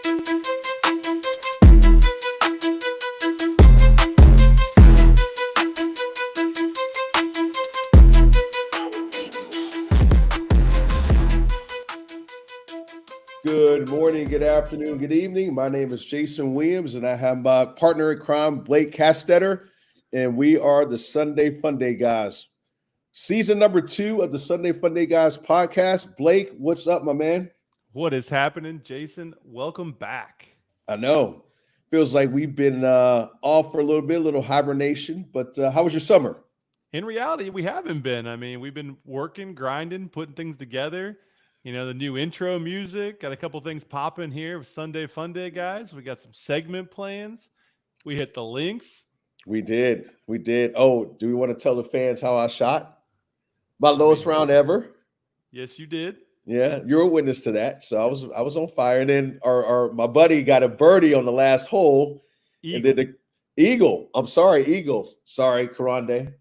Good morning, good afternoon, good evening. My name is Jason Williams, and I have my partner in crime, Blake Castetter, and we are the Sunday Funday Guys. Season number 2 of the Sunday Funday Guys podcast. Blake, what's up, my man? What is happening, Jason? Welcome back. I know. Feels like we've been off for a little hibernation, but how was your summer? In reality, we haven't been. We've been working, grinding, putting things together. The new intro music, got a couple things popping here with Sunday Funday Guys. We got some segment plans. We hit the links. We did. Oh, do we want to tell the fans how I shot? My lowest round ever. Yes, you did. Yeah, you're a witness to that. So I was on fire. And then our my buddy got a birdie on the last hole. Eagle. And did the Eagle. I'm sorry, Eagle. Sorry, Karande.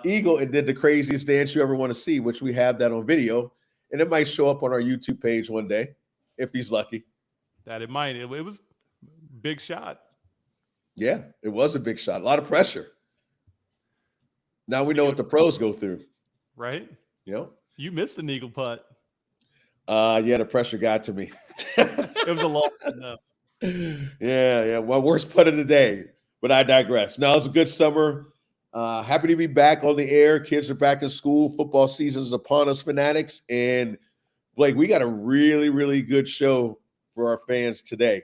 Eagle and did the craziest dance you ever want to see, which we have that on video. And it might show up on our YouTube page one day if he's lucky. That it might. It was a big shot. Yeah, it was a big shot. A lot of pressure. Now we know what the pros go through. Right? You missed an eagle putt. Yeah, the pressure got to me. It was a long no. Yeah. My worst putt of the day. But I digress. No, it was a good summer. Happy to be back on the air. Kids are back in school. Football season is upon us, fanatics. And Blake, we got a really, really good show for our fans today.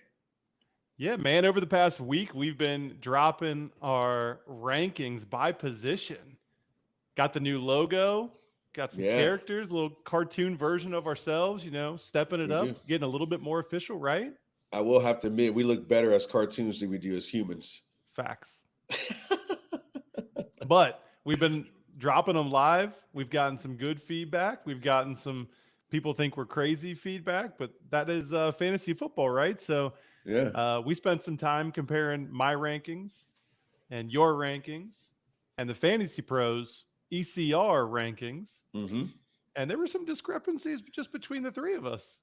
Yeah, man. Over the past week, we've been dropping our rankings by position. Got the new logo. Got some characters, a little cartoon version of ourselves, stepping it up, getting a little bit more official, right? I will have to admit, we look better as cartoons than we do as humans. Facts. But we've been dropping them live. We've gotten some good feedback. We've gotten some people think we're crazy feedback, but that is fantasy football, right? So we spent some time comparing my rankings and your rankings and the Fantasy Pros ECR rankings. Mm-hmm. And there were some discrepancies just between the three of us.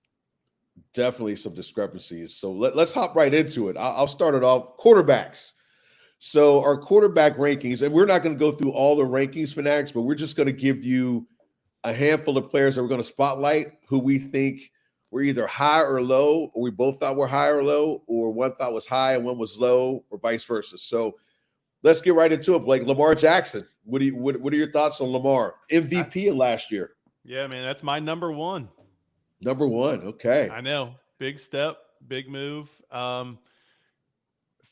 Definitely some discrepancies. So let's hop right into it. I'll start it off. Quarterbacks. So our quarterback rankings, and we're not going to go through all the rankings, fanatics, but we're just going to give you a handful of players that we're going to spotlight who we think were either high or low, or we both thought were high or low, or one thought was high and one was low, or vice versa. So let's get right into it, Blake. Lamar Jackson. What are your thoughts on Lamar? MVP of last year. Yeah, man, that's my number one. Number one, okay. I know. Big step, big move.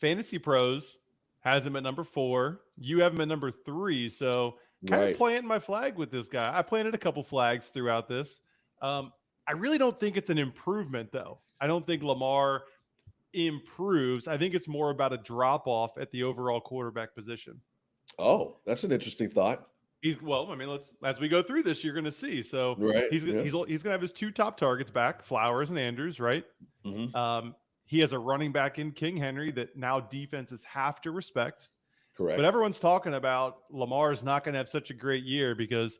Fantasy Pros has him at number 4. You have him at number 3. So kind of planting my flag with this guy. I planted a couple flags throughout this. I really don't think it's an improvement, though. I don't think Lamar improves. I think it's more about a drop-off at the overall quarterback position. Oh, that's an interesting thought. As we go through this, you're going to see. So he's going to have his 2 top targets back, Flowers and Andrews, right? Mm-hmm. He has a running back in King Henry that now defenses have to respect. Correct. But everyone's talking about Lamar's not going to have such a great year because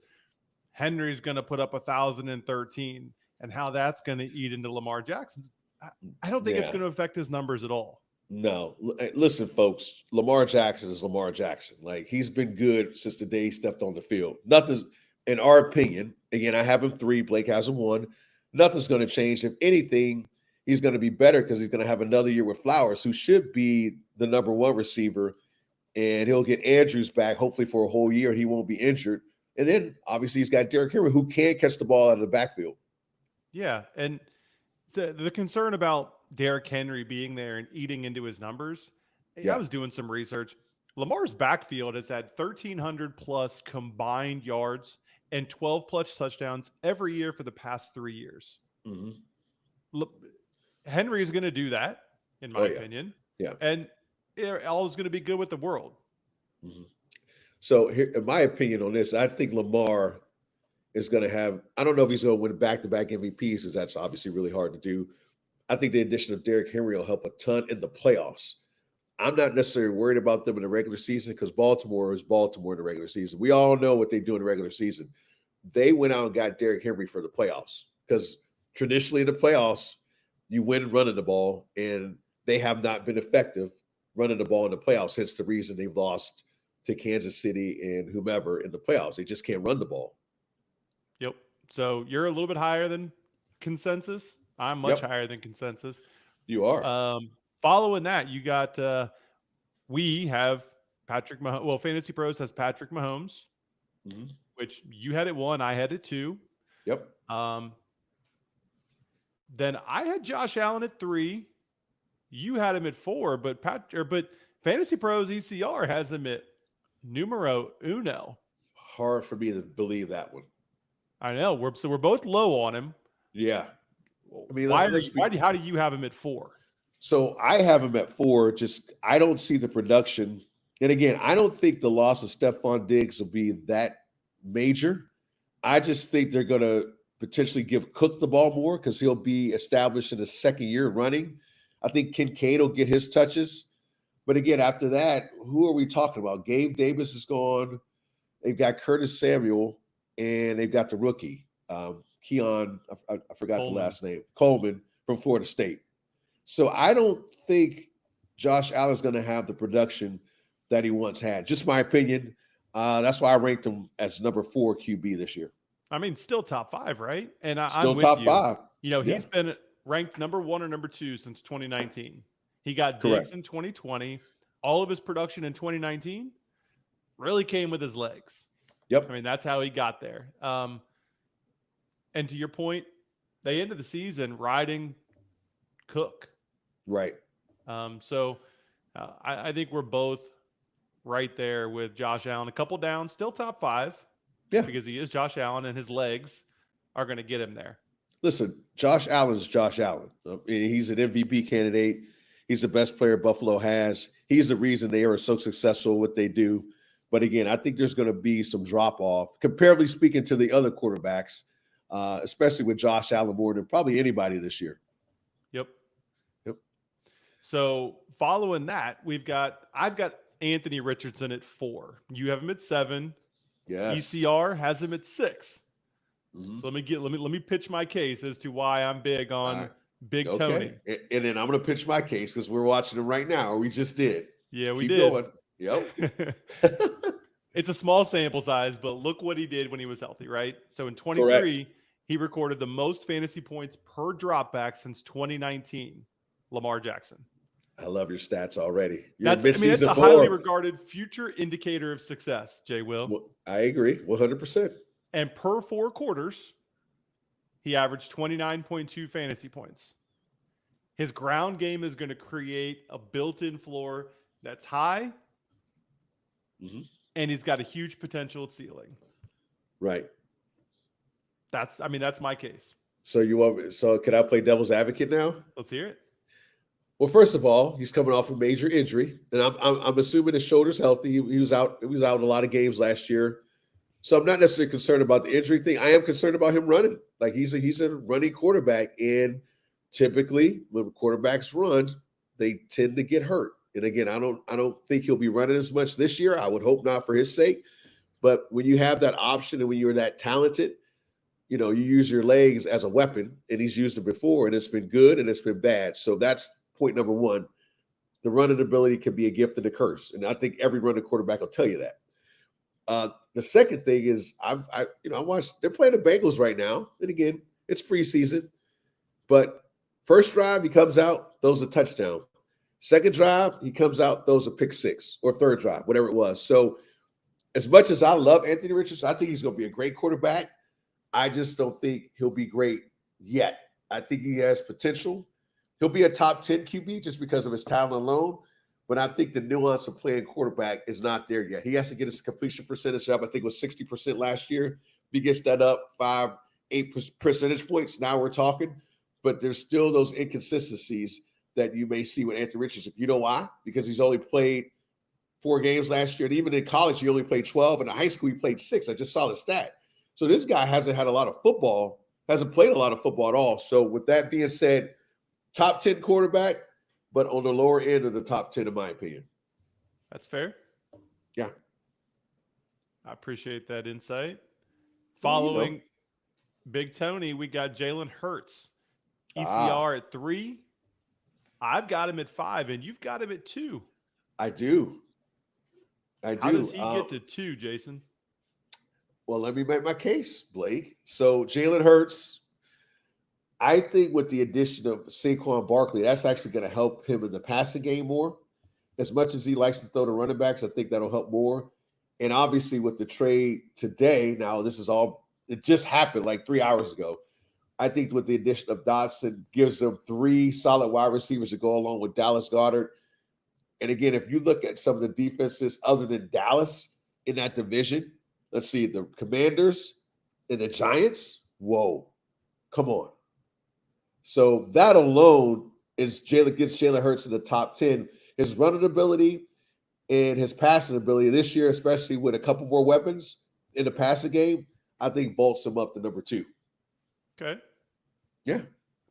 Henry's going to put up 1,013, and how that's going to eat into Lamar Jackson's. I don't think it's going to affect his numbers at all. No. Listen, folks, Lamar Jackson is Lamar Jackson. Like, he's been good since the day he stepped on the field. Nothing's, in our opinion, again, I have him 3, Blake has him 1. Nothing's going to change. If anything, he's going to be better because he's going to have another year with Flowers, who should be the number 1 receiver, and he'll get Andrews back, hopefully for a whole year, and he won't be injured. And then, obviously, he's got Derrick Henry, who can catch the ball out of the backfield. Yeah, and the concern about Derrick Henry being there and eating into his numbers, I was doing some research. Lamar's backfield has had 1,300 plus combined yards and 12 plus touchdowns every year for the past 3 years. Mm-hmm. Henry is going to do that, in my opinion. Yeah. And all is going to be good with the world. Mm-hmm. So, here, in my opinion on this, I think Lamar is going to have, I don't know if he's going to win back-to-back MVPs, because that's obviously really hard to do. I think the addition of Derrick Henry will help a ton in the playoffs. I'm not necessarily worried about them in the regular season because Baltimore is Baltimore in the regular season. We all know what they do in the regular season. They went out and got Derrick Henry for the playoffs because traditionally in the playoffs, You win running the ball, and they have not been effective running the ball in the playoffs. Hence the reason they've lost to Kansas City and whomever in the playoffs. They just can't run the ball. Yep. So you're a little bit higher than consensus. I'm much Yep, higher than consensus. you are. Following that, you got we have Patrick Mahomes. Well, Fantasy Pros has Patrick Mahomes, which you had it 1, I had it 2. Yep. Then I had Josh Allen at 3. You had him at 4, but Fantasy Pros ECR has him at numero uno. Hard for me to believe that one. I know. We're both low on him. Yeah. I mean, how do you have him at 4? So I have him at 4. Just I don't see the production. And again, I don't think the loss of Stephon Diggs will be that major. I just think they're going to potentially give Cook the ball more because he'll be established in his second year running. I think Kincaid will get his touches. But again, after that, who are we talking about? Gabe Davis is gone. They've got Curtis Samuel, and they've got the rookie, Keon, I forgot the last name, Coleman from Florida State. So I don't think Josh Allen's going to have the production that he once had. Just my opinion. That's why I ranked him as number 4 QB this year. I mean, still top 5, right? And still I'm with top you. 5. You know, he's been ranked number 1 or number 2 since 2019. He got Diggs in 2020. All of his production in 2019 really came with his legs. Yep. I mean, that's how he got there. And to your point, they ended the season riding Cook. Right. So I think we're both right there with Josh Allen. A couple down, still top 5. Yeah. Because he is Josh Allen and his legs are going to get him there. Listen, Josh Allen's Josh Allen. He's an MVP candidate. He's the best player Buffalo has. He's the reason they are so successful what they do. But again, I think there's going to be some drop off, comparatively speaking, to the other quarterbacks, especially with Josh Allen more than probably anybody this year. Yep. So following that, I've got Anthony Richardson at 4. You have him at 7. Yes. ECR has him at 6. So let me pitch my case as to why I'm big on Big Tony. And then I'm going to pitch my case because we're watching him right now. Or we just did. Yeah, we Keep did. Going. Yep. It's a small sample size, but look what he did when he was healthy, right? So in 23, Correct. He recorded the most fantasy points per dropback since 2019. Lamar Jackson. I love your stats already. That's a highly regarded future indicator of success, Jay Will. Well, I agree 100%. And per 4 quarters, he averaged 29.2 fantasy points. His ground game is going to create a built-in floor that's high, and he's got a huge potential ceiling. Right. That's my case. So can I play devil's advocate now? Let's hear it. Well, first of all, he's coming off a major injury, and I'm assuming his shoulder's healthy. He was out in a lot of games last year, so I'm not necessarily concerned about the injury thing. I am concerned about him running. Like he's a running quarterback, and typically when quarterbacks run, they tend to get hurt. And again, I don't think he'll be running as much this year. I would hope not for his sake. But when you have that option and when you're that talented, you use your legs as a weapon, and he's used it before, and it's been good and it's been bad. So that's point number 1. The running ability can be a gift and a curse. And I think every running quarterback will tell you that. The second thing is I watched, they're playing the Bengals right now. And again, it's preseason, but first drive, he comes out, throws a touchdown. Second drive, he comes out, throws a pick 6, or third drive, whatever it was. So as much as I love Anthony Richardson, I think he's going to be a great quarterback. I just don't think he'll be great yet. I think he has potential. He'll be a top 10 QB just because of his talent alone. But I think the nuance of playing quarterback is not there yet. He has to get his completion percentage up. I think it was 60% last year. If he gets that up 5-8 percentage points, now we're talking. But there's still those inconsistencies that you may see with Anthony Richardson. You know why? Because he's only played 4 games last year. And even in college, he only played 12. In high school, he played 6. I just saw the stat. So this guy hasn't played a lot of football at all. So with that being said, top 10 quarterback, but on the lower end of the top 10, in my opinion. That's fair. Yeah. I appreciate that insight. Following Big Tony, we got Jalen Hurts. ECR at 3. I've got him at 5, and you've got him at 2. I do. How does he get to 2, Jason? Well, let me make my case, Blake. So Jalen Hurts, I think with the addition of Saquon Barkley, that's actually going to help him in the passing game more. As much as he likes to throw the running backs, I think that'll help more. And obviously with the trade today, now this is all, it just happened like 3 hours ago. I think with the addition of Dotson gives them 3 solid wide receivers to go along with Dallas Goedert. And again, if you look at some of the defenses other than Dallas in that division, let's see, the Commanders and the Giants, whoa, come on. So that alone gets Jalen Hurts in the top 10. His running ability and his passing ability this year, especially with a couple more weapons in the passing game, I think vaults him up to number 2. Okay. Yeah.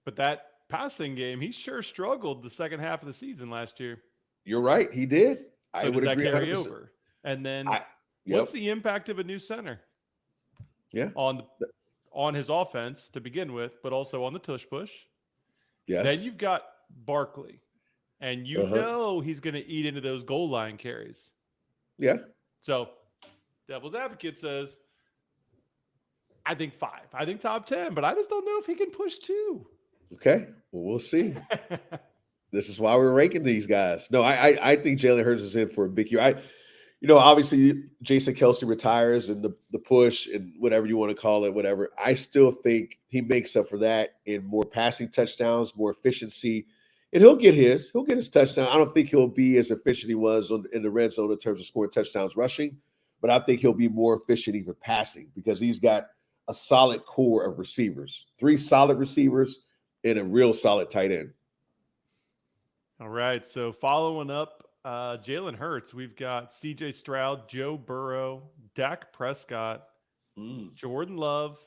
But that passing game, he sure struggled the second half of the season last year. You're right. He did. So I would agree. Carry 100%. Over. And then what's the impact of a new center? Yeah. On his offense to begin with, but also on the tush push. Yes. Then you've got Barkley. And you know he's going to eat into those goal line carries. Yeah. So devil's advocate says, I think 5. I think top 10, but I just don't know if he can push 2. Okay. Well, we'll see. This is why we're ranking these guys. No, I think Jalen Hurts is in for a big year. Obviously Jason Kelce retires and the push and whatever you want to call it, whatever. I still think he makes up for that in more passing touchdowns, more efficiency, and he'll get his touchdown. I don't think he'll be as efficient he was in the red zone in terms of scoring touchdowns rushing, but I think he'll be more efficient even passing because he's got a solid core of receivers, 3 solid receivers and a real solid tight end. All right. So following up, Jalen Hurts, we've got CJ Stroud, Joe Burrow, Dak Prescott, Jordan Love.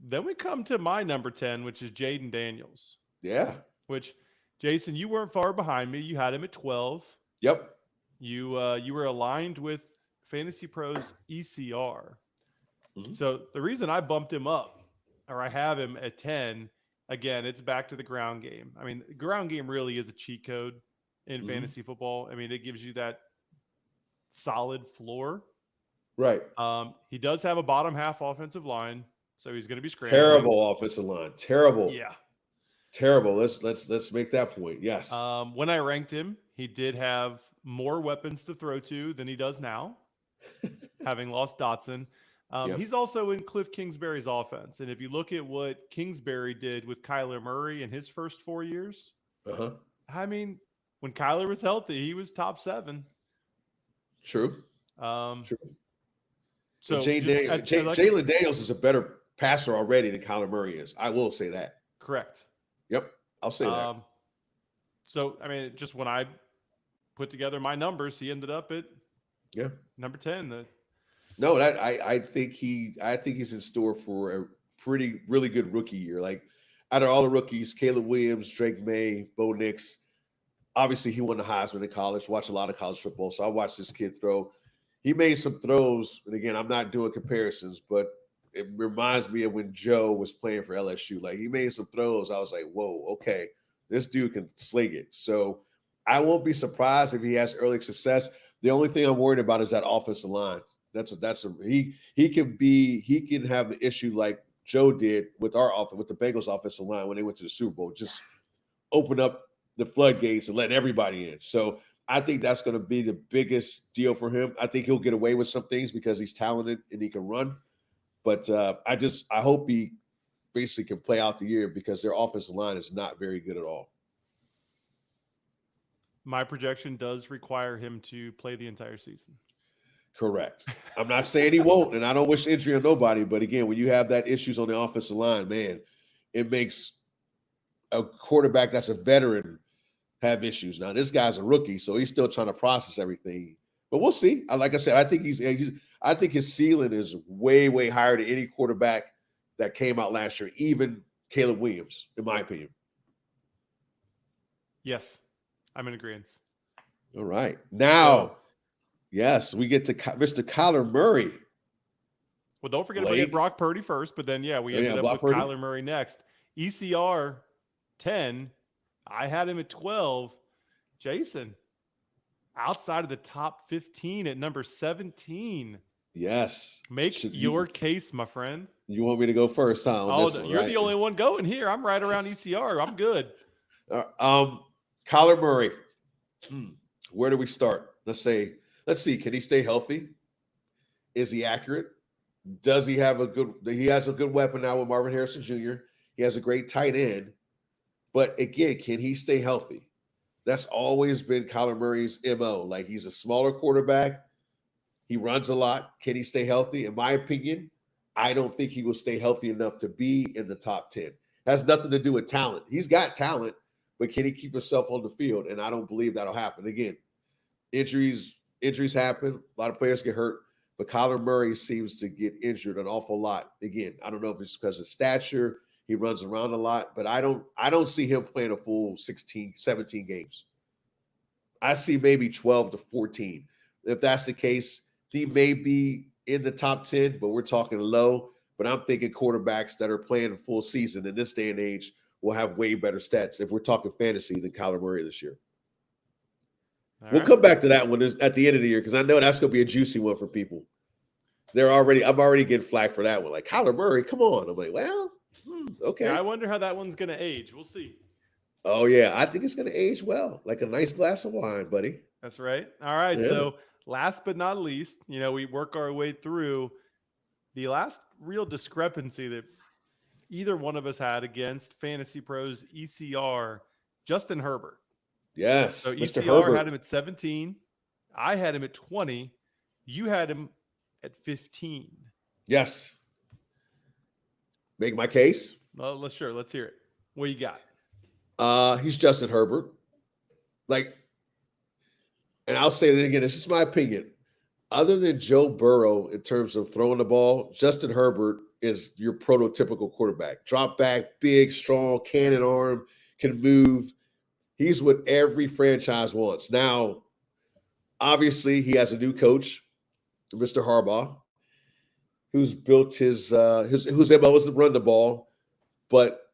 Then we come to my number 10, which is Jaden Daniels. Yeah. Which, Jason, you weren't far behind me. You had him at 12. Yep. You were aligned with Fantasy Pros ECR. Mm-hmm. So the reason I bumped him up, or I have him at 10, again, it's back to the ground game. I mean, the ground game really is a cheat code in fantasy football. I mean, it gives you that solid floor. Right. He does have a bottom half offensive line, so he's going to be scrambling. Terrible offensive line. Terrible. Yeah. Terrible. Let's make that point. Yes. When I ranked him, he did have more weapons to throw to than he does now, having lost Dotson. He's also in Cliff Kingsbury's offense. And if you look at what Kingsbury did with Kyler Murray in his first 4 years, I mean, when Kyler was healthy, he was top 7. True. True. So Jalen Daniels is a better passer already than Kyler Murray is. I will say that. Correct. Yep. I'll say that. So, I mean, just when I put together my numbers, he ended up at number 10. I think he's in store for a really good rookie year. Like out of all the rookies, Caleb Williams, Drake May, Bo Nix, obviously he won the Heisman in college, watched a lot of college football. So I watched this kid throw. He made some throws. And again, I'm not doing comparisons, but it reminds me of when Joe was playing for LSU. Like he made some throws. I was like, whoa, okay, this dude can sling it. So I won't be surprised if he has early success. The only thing I'm worried about is that offensive line. He can have an issue like Joe did with the Bengals offensive line when they went to the Super Bowl. Just open up the floodgates and let everybody in. So I think that's going to be the biggest deal for him. I think he'll get away with some things because he's talented and he can run. But I hope he basically can play out the year because their offensive line is not very good at all. My projection does require him to play the entire season. Correct. I'm not saying he won't, and I don't wish injury on nobody. But again, when you have that issues on the offensive line, man, it makes a quarterback that's a veteran have issues. Now, this guy's a rookie, so he's still trying to process everything. But we'll see. Like I said, I think I think his ceiling is way, way higher than any quarterback that came out last year, even Caleb Williams, in my opinion. Yes, I'm in agreement. All right. Now, yes, we get to Mr. Kyler Murray. Well, don't forget about Brock Purdy first, but then, we ended up with Kyler Murray next. ECR 10. I had him at 12. Jason, outside of the top 15 at number 17. Yes. Make your case, my friend. You want me to go first, huh? Oh, you're the only one going here. I'm right around ECR. I'm good. Kyler Murray. Where do we start? Let's see. Can he stay healthy? Is he accurate? Does he have he has a good weapon now with Marvin Harrison Jr. He has a great tight end. But again, can he stay healthy? That's always been Kyler Murray's MO. Like, he's a smaller quarterback. He runs a lot. Can he stay healthy? In my opinion, I don't think he will stay healthy enough to be in the top 10. Has nothing to do with talent. He's got talent, but can he keep himself on the field? And I don't believe that'll happen. Again, injuries happen. A lot of players get hurt, but Kyler Murray seems to get injured an awful lot. Again, I don't know if it's because of stature. He runs around a lot, but I don't see him playing a full 16, 17 games. I see maybe 12 to 14. If that's the case, he may be in the top 10, but we're talking low. But I'm thinking quarterbacks that are playing a full season in this day and age will have way better stats if we're talking fantasy than Kyler Murray this year. We'll come back to that one at the end of the year because I know that's going to be a juicy one for people. I'm already getting flack for that one. Like, Kyler Murray, come on. I'm like, well, okay. Yeah, I wonder how that one's going to age. We'll see. Oh, yeah. I think it's going to age well, like a nice glass of wine, buddy. That's right. All right. Yeah. So last but not least, we work our way through the last real discrepancy that either one of us had against Fantasy Pros ECR, Justin Herbert. Yes. So Mr. ECR Herbert had him at 17. I had him at 20. You had him at 15. Yes. Make my case? Well, let's hear it. What you got? He's Justin Herbert. And I'll say it again, this is my opinion. Other than Joe Burrow in terms of throwing the ball, Justin Herbert is your prototypical quarterback. Drop back, big, strong, cannon arm, can move. He's what every franchise wants. Now, obviously, he has a new coach, Mr. Harbaugh, who's built whose MO is to run the ball. But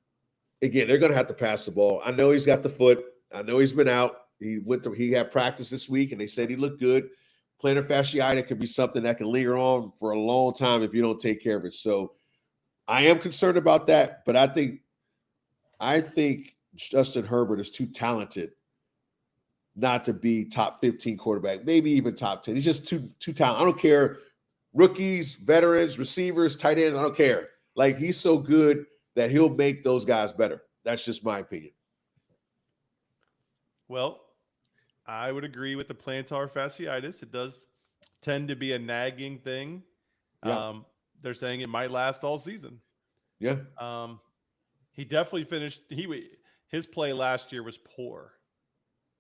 again, they're going to have to pass the ball. I know he's got the foot. I know he's been out. He had practice this week, and they said he looked good. Plantar fasciitis could be something that can linger on for a long time if you don't take care of it. So I am concerned about that, but I think Justin Herbert is too talented not to be top 15 quarterback, maybe even top 10. He's just too talented. I don't care. Rookies, veterans, receivers, tight ends, I don't care. Like, he's so good that he'll make those guys better. That's just my opinion. Well, I would agree with the plantar fasciitis. It does tend to be a nagging thing. Yeah. They're saying it might last all season. Yeah. He definitely finished. His play last year was poor.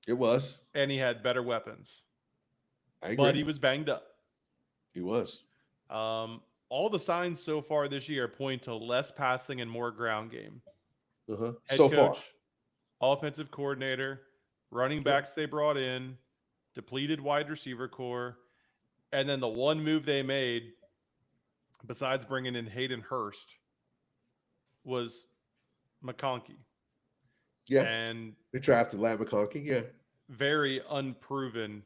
It was. And he had better weapons. I agree. But he was banged up. He was. All the signs so far this year point to less passing and more ground game. Head so coach, far. Offensive coordinator, running backs they brought in, depleted wide receiver core, and then the one move they made, besides bringing in Hayden Hurst, was McConkey. Yeah, and they drafted Ladd McConkey. Yeah, very unproven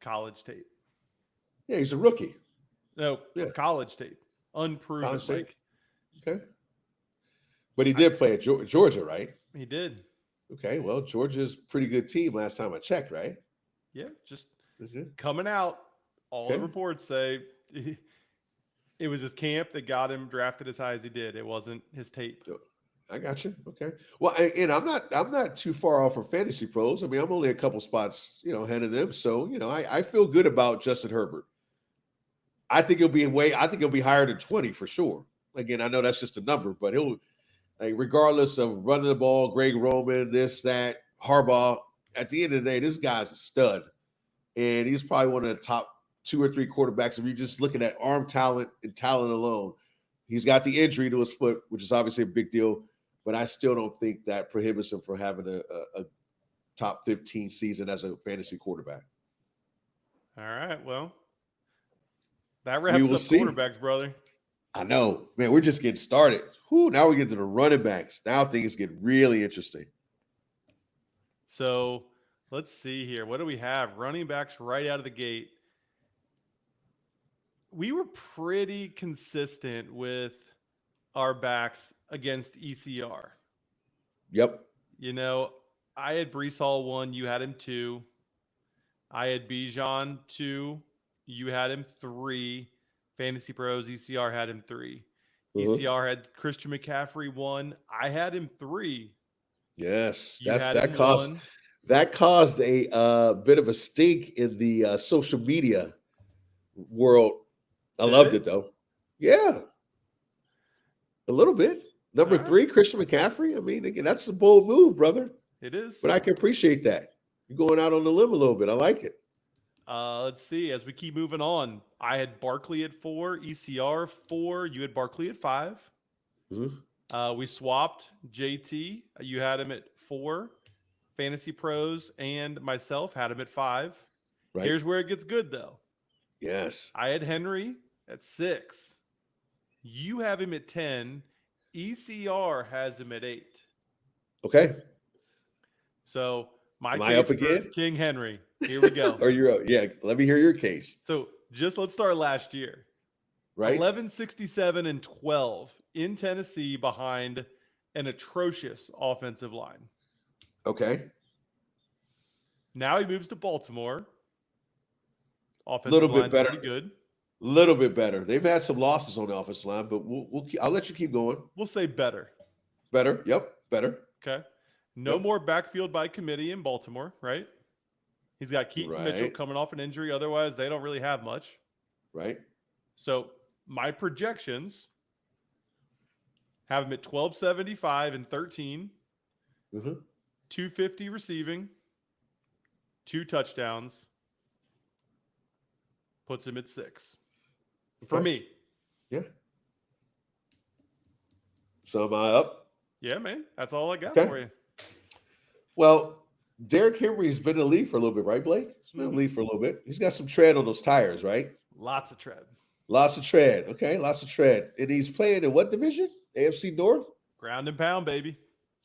college tape. Yeah, he's a rookie. No, college tape, unproven. College tape. Okay, but he did play at Georgia, right? He did. Okay, well, Georgia's a pretty good team last time I checked, right? Yeah, just coming out. All the reports say it was his camp that got him drafted as high as he did. It wasn't his tape. I got you. Okay. Well, and I'm not too far off from Fantasy Pros. I mean, I'm only a couple spots, ahead of them. So, I feel good about Justin Herbert. I think he'll be higher than 20 for sure. Again, I know that's just a number, but regardless of running the ball, Greg Roman, this, that, Harbaugh, at the end of the day, this guy's a stud. And he's probably one of the top 2 or 3 quarterbacks. If you're just looking at arm talent and talent alone, he's got the injury to his foot, which is obviously a big deal. But I still don't think that prohibits him from having a top 15 season as a fantasy quarterback. All right. Well, that wraps up quarterbacks, brother. I know, man. We're just getting started. Whew, now we get to the running backs. Now things get really interesting. So let's see here. What do we have? Running backs right out of the gate. We were pretty consistent with our backs against ECR. Yep. You know, I had Brees Hall 1, you had him 2. I had Bijan 2, you had him 3. Fantasy Pros, ECR had him 3. ECR had Christian McCaffrey 1. I had him 3. Yes, You had that him caused 1. that caused a bit of a stink in the social media world. I loved it though. Yeah, a little bit. Number 3, Christian McCaffrey. I mean, again, that's a bold move, brother. It is. But I can appreciate that. You're going out on the limb a little bit. I like it. Let's see. As we keep moving on, I had Barkley at 4, ECR 4. You had Barkley at 5. Mm-hmm. We swapped JT. You had him at 4. Fantasy Pros and myself had him at 5. Right. Here's where it gets good, though. Yes. I had Henry at 6. You have him at 10. ECR has him at 8. Okay. So am I up again? King Henry. Here we go. Or you're up? Yeah. Let me hear your case. So let's start last year. Right. 11-67 and 12 in Tennessee behind an atrocious offensive line. Okay. Now he moves to Baltimore. Offensive little bit better. Pretty good. Little bit better. They've had some losses on the offensive line, but I'll let you keep going. We'll say better. Better. Yep. Better. Okay. No more backfield by committee in Baltimore, right? He's got Keaton Mitchell coming off an injury. Otherwise, they don't really have much. Right. So my projections have him at 1275 and 13, 250 receiving, 2 touchdowns, puts him at 6 for me. Yeah. So am I up? Yeah, man. That's all I got for you. Well, Derrick Henry's been in the league for a little bit, right, Blake? He's been in the league for a little bit. He's got some tread on those tires, right? Lots of tread. Lots of tread. Okay, lots of tread. And he's playing in what division? AFC North? Ground and pound, baby.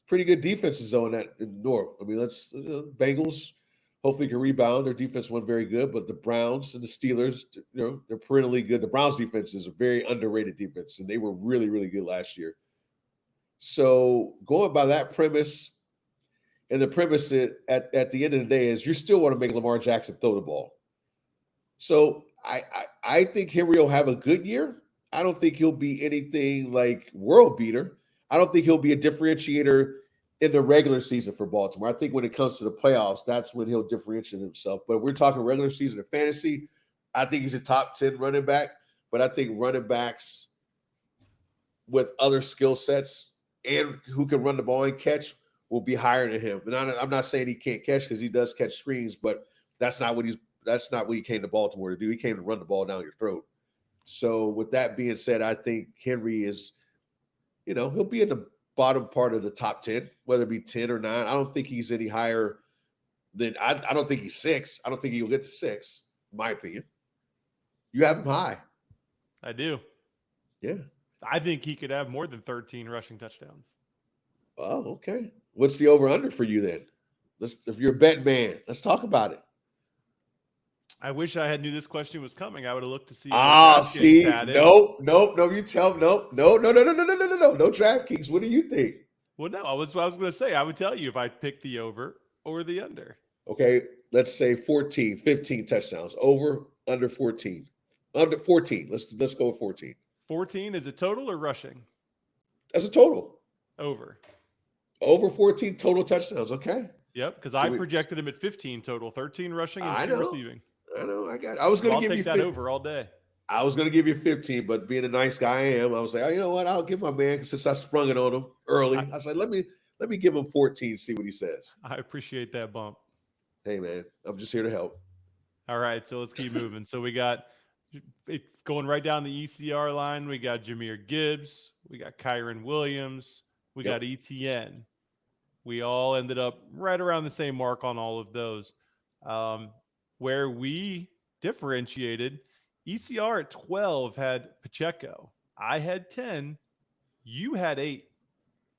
Pretty good defenses on that in North. I mean, Bengals hopefully can rebound. Their defense wasn't very good, but the Browns and the Steelers, they're perennially good. The Browns defense is a very underrated defense, and they were really, really good last year. So going by that premise, and the premise at the end of the day is you still want to make Lamar Jackson throw the ball. So I think Henry will have a good year. I don't think he'll be anything like world beater. I don't think he'll be a differentiator in the regular season for Baltimore. I think when it comes to the playoffs, that's when he'll differentiate himself. But we're talking regular season of fantasy. I think he's a top 10 running back, but I think running backs with other skill sets and who can run the ball and catch will be higher than him. And I'm not saying he can't catch because he does catch screens, but that's not what he came to Baltimore to do. He came to run the ball down your throat. So with that being said, I think Henry is, he'll be in the bottom part of the top 10, whether it be 10 or 9. I don't think he's any higher than I don't think he's 6. I don't think he'll get to 6, in my opinion. You have him high. I do. Yeah. I think he could have more than 13 rushing touchdowns. Oh, okay. What's the over-under for you then? If you're a bet man, let's talk about it. I wish I had knew this question was coming. I would have looked to see. See, nope. You tell no DraftKings. What do you think? Well, no, I was going to say. I would tell you if I picked the over or the under. Okay, let's say 14, 15 touchdowns. Over, under 14. Under 14. Let's go with 14. 14 is it total or rushing? That's a total. Over 14 total touchdowns. Okay. Yep, because I projected him at 15 total, 13 rushing and 2 receiving. I know. I was going to give you that over all day. I was going to give you 15, but being a nice guy I am, I was like, oh, you know what? I'll give my man since I sprung it on him early. I was like, let me give him 14, see what he says. I appreciate that bump. Hey man, I'm just here to help. All right, so let's keep moving. So we got going right down the ECR line. We got Jahmyr Gibbs. We got Kyren Williams. We got ETN. We all ended up right around the same mark on all of those. Where we differentiated, ECR at 12 had Pacheco. I had 10. You had 8.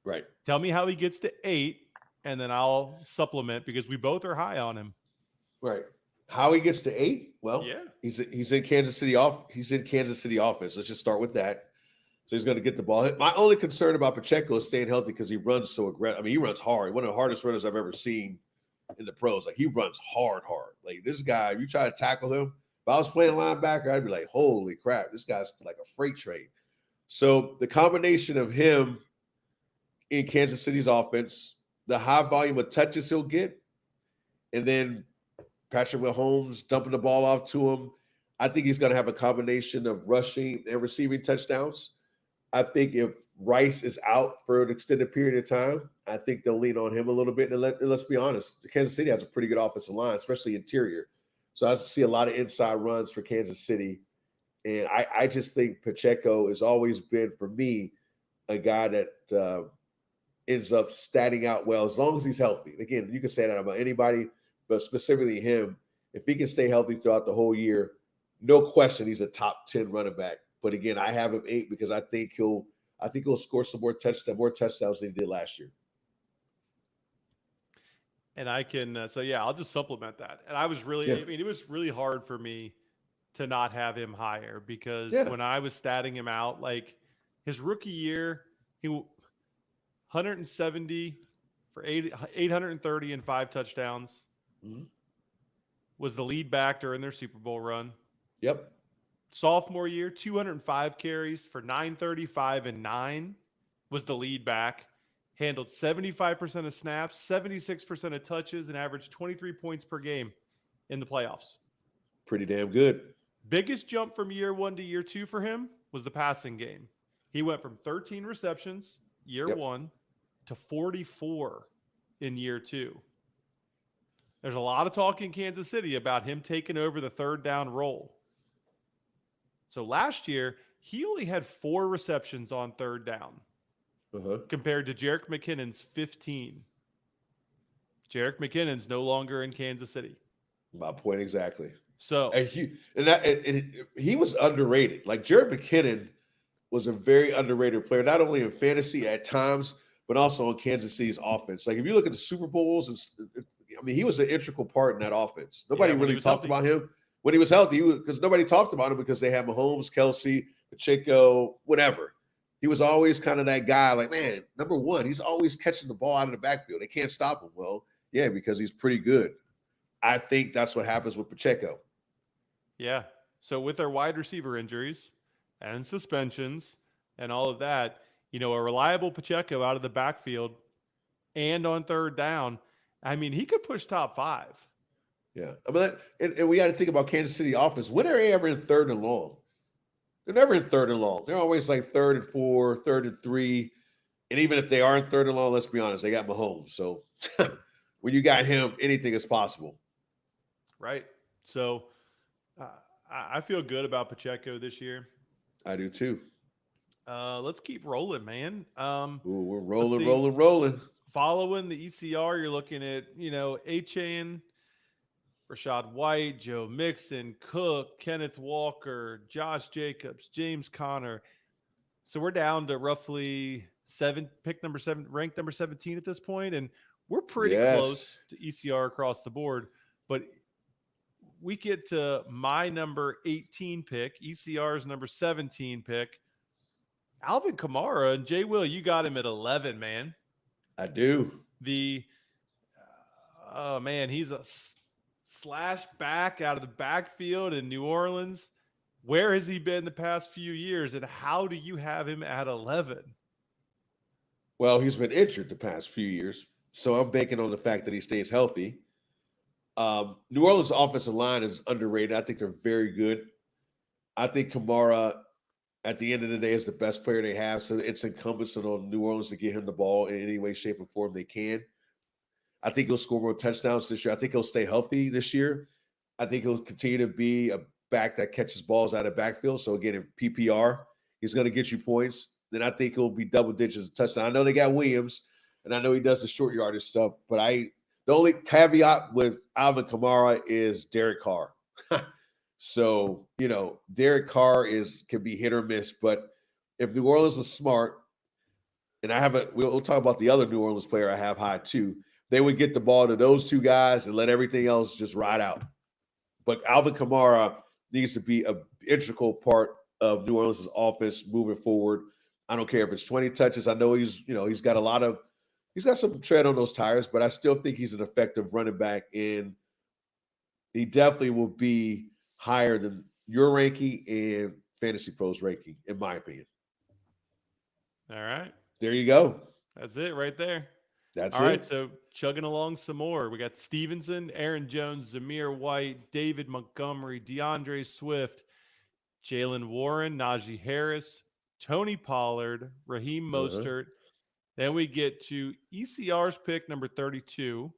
Right. Tell me how he gets to 8, and then I'll supplement because we both are high on him. Right. How he gets to 8? Well, Yeah. he's in Kansas City He's in Kansas City offense. Let's just start with that. So he's going to get the ball. My only concern about Pacheco is staying healthy because he runs so aggressive. I mean, he runs hard. One of the hardest runners I've ever seen in the pros. Like, he runs hard. Like, this guy, if you try to tackle him, if I was playing linebacker, I'd be like, holy crap, this guy's like a freight train. So the combination of him in Kansas City's offense, the high volume of touches he'll get, and then Patrick Mahomes dumping the ball off to him, I think he's going to have a combination of rushing and receiving touchdowns. I think if Rice is out for an extended period of time, I think they'll lean on him a little bit. And let's be honest, Kansas City has a pretty good offensive line, especially interior. So I see a lot of inside runs for Kansas City. And I just think Pacheco has always been, for me, a guy that ends up statting out well as long as he's healthy. Again, you can say that about anybody, but specifically him. If he can stay healthy throughout the whole year, no question he's a top 10 running back. But again, I have him 8 because I think he'll score some more touchdowns than he did last year. And I can, I'll just supplement that. And I was really, I mean, it was really hard for me to not have him higher because when I was statting him out, like his rookie year, he 170 for 830 and 5 touchdowns. Mm-hmm. Was the lead back during their Super Bowl run. Yep. Sophomore year, 205 carries for 935 and 9 was the lead back. Handled 75% of snaps, 76% of touches, and averaged 23 points per game in the playoffs. Pretty damn good. Biggest jump from year 1 to year 2 for him was the passing game. He went from 13 receptions year 1 to 44 in year 2. There's a lot of talk in Kansas City about him taking over the third down role. So last year, he only had 4 receptions on third down compared to Jerick McKinnon's 15. Jerick McKinnon's no longer in Kansas City. My point exactly. So he was underrated. Like, Jerick McKinnon was a very underrated player, not only in fantasy at times, but also on Kansas City's offense. Like, if you look at the Super Bowls, he was an integral part in that offense. Nobody really talked about him. When he was healthy, because nobody talked about him because they had Mahomes, Kelsey, Pacheco, whatever. He was always kind of that guy, like, man, number one, he's always catching the ball out of the backfield. They can't stop him. Well, yeah, because he's pretty good. I think that's what happens with Pacheco. Yeah. So with their wide receiver injuries and suspensions and all of that, a reliable Pacheco out of the backfield and on third down, I mean, he could push top 5. Yeah. I mean, and we got to think about Kansas City offense. When are they ever in third and long? They're never in third and long. They're always like 3rd and 4, 3rd and 3. And even if they are in third and long, let's be honest, they got Mahomes. So when you got him, anything is possible. Right. So I feel good about Pacheco this year. I do too. Let's keep rolling, man. We're rolling. Following the ECR, you're looking at, Achane, Rachaad White, Joe Mixon, Cook, Kenneth Walker, Josh Jacobs, James Conner. So we're down to roughly ranked number 17 at this point, and we're pretty close to ECR across the board. But we get to my number 18 pick, ECR's number 17 pick, Alvin Kamara, and Jay Will, you got him at 11, man. I do. He's a slash back out of the backfield in New Orleans. Where has he been the past few years, and how do you have him at 11? Well, he's been injured the past few years, so I'm banking on the fact that he stays healthy. New Orleans' offensive line is underrated. I think they're very good. I think Kamara, at the end of the day, is the best player they have, so it's incumbent on New Orleans to get him the ball in any way, shape, or form they can. I think he'll score more touchdowns this year. I think he'll stay healthy this year. I think he'll continue to be a back that catches balls out of backfield. So, again, in PPR, he's going to get you points. Then I think he'll be double digits of touchdown. I know they got Williams, and I know he does the short yardage stuff, but the only caveat with Alvin Kamara is Derek Carr. So, Derek Carr can be hit or miss, but if New Orleans was smart, and we'll talk about the other New Orleans player I have high too, they would get the ball to those two guys and let everything else just ride out. But Alvin Kamara needs to be an integral part of New Orleans' offense moving forward. I don't care if it's 20 touches. I know he's got some tread on those tires, but I still think he's an effective running back, and he definitely will be higher than your ranking and Fantasy Pros ranking, in my opinion. All right. There you go. That's it right there. That's all it. right, so chugging along some more. We got Stevenson, Aaron Jones, Zamir White, David Montgomery, DeAndre Swift, Jalen Warren, Najee Harris, Tony Pollard, Raheem Mostert. Then we get to ECR's pick, number 32.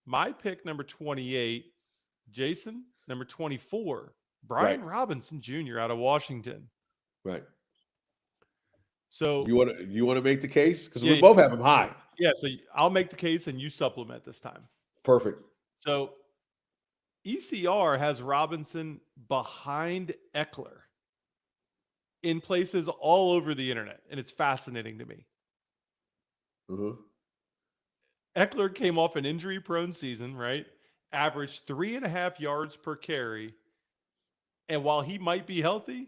My pick, number 28. Jason, number 24. Brian Robinson Jr. out of Washington. Right. So you want to make the case? Because we both have him high. Yeah, so I'll make the case and you supplement this time. Perfect. So ECR has Robinson behind Eckler in places all over the internet, and it's fascinating to me. Eckler came off an injury-prone season, right? Averaged 3.5 yards per carry. And while he might be healthy,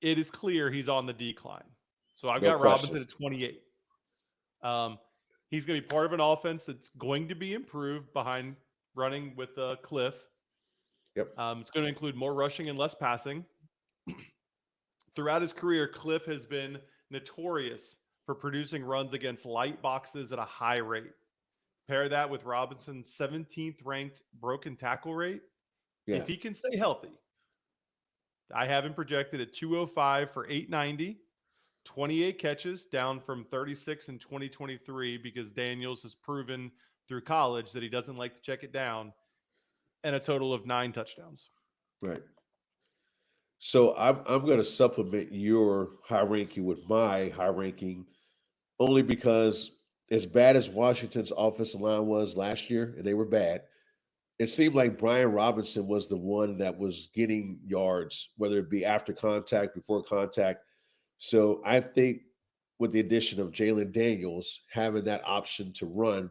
it is clear he's on the decline. So I've got Robinson at 28. He's going to be part of an offense that's going to be improved behind running with Cliff. Yep. It's going to include more rushing and less passing. Throughout his career, Cliff has been notorious for producing runs against light boxes at a high rate. Pair that with Robinson's 17th ranked broken tackle rate. Yeah. If he can stay healthy, I have him projected at 205 for 890, 28 catches, down from 36 in 2023 because Daniels has proven through college that he doesn't like to check it down, and a total of 9 touchdowns. Right. So I'm going to supplement your high ranking with my high ranking, only because as bad as Washington's offensive line was last year, and they were bad, it seemed like Brian Robinson was the one that was getting yards, whether it be after contact, before contact. So I think with the addition of Jalen Daniels, having that option to run,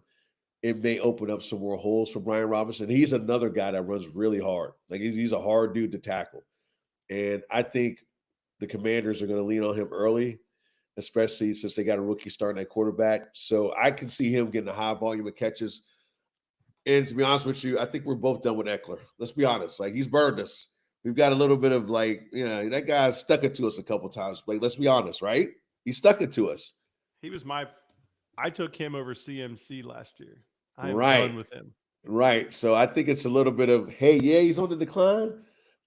it may open up some more holes for Brian Robinson. He's another guy that runs really hard. Like he's a hard dude to tackle. And I think the Commanders are going to lean on him early, especially since they got a rookie starting at quarterback. So I can see him getting a high volume of catches. And to be honest with you, I think we're both done with Eckler. Let's be honest. Like, he's burned us. We've got a little bit of that guy stuck it to us a couple times. Like, let's be honest, right? He stuck it to us. I took him over CMC last year. I'm done with him. Right. So I think it's a little bit of, hey, yeah, he's on the decline,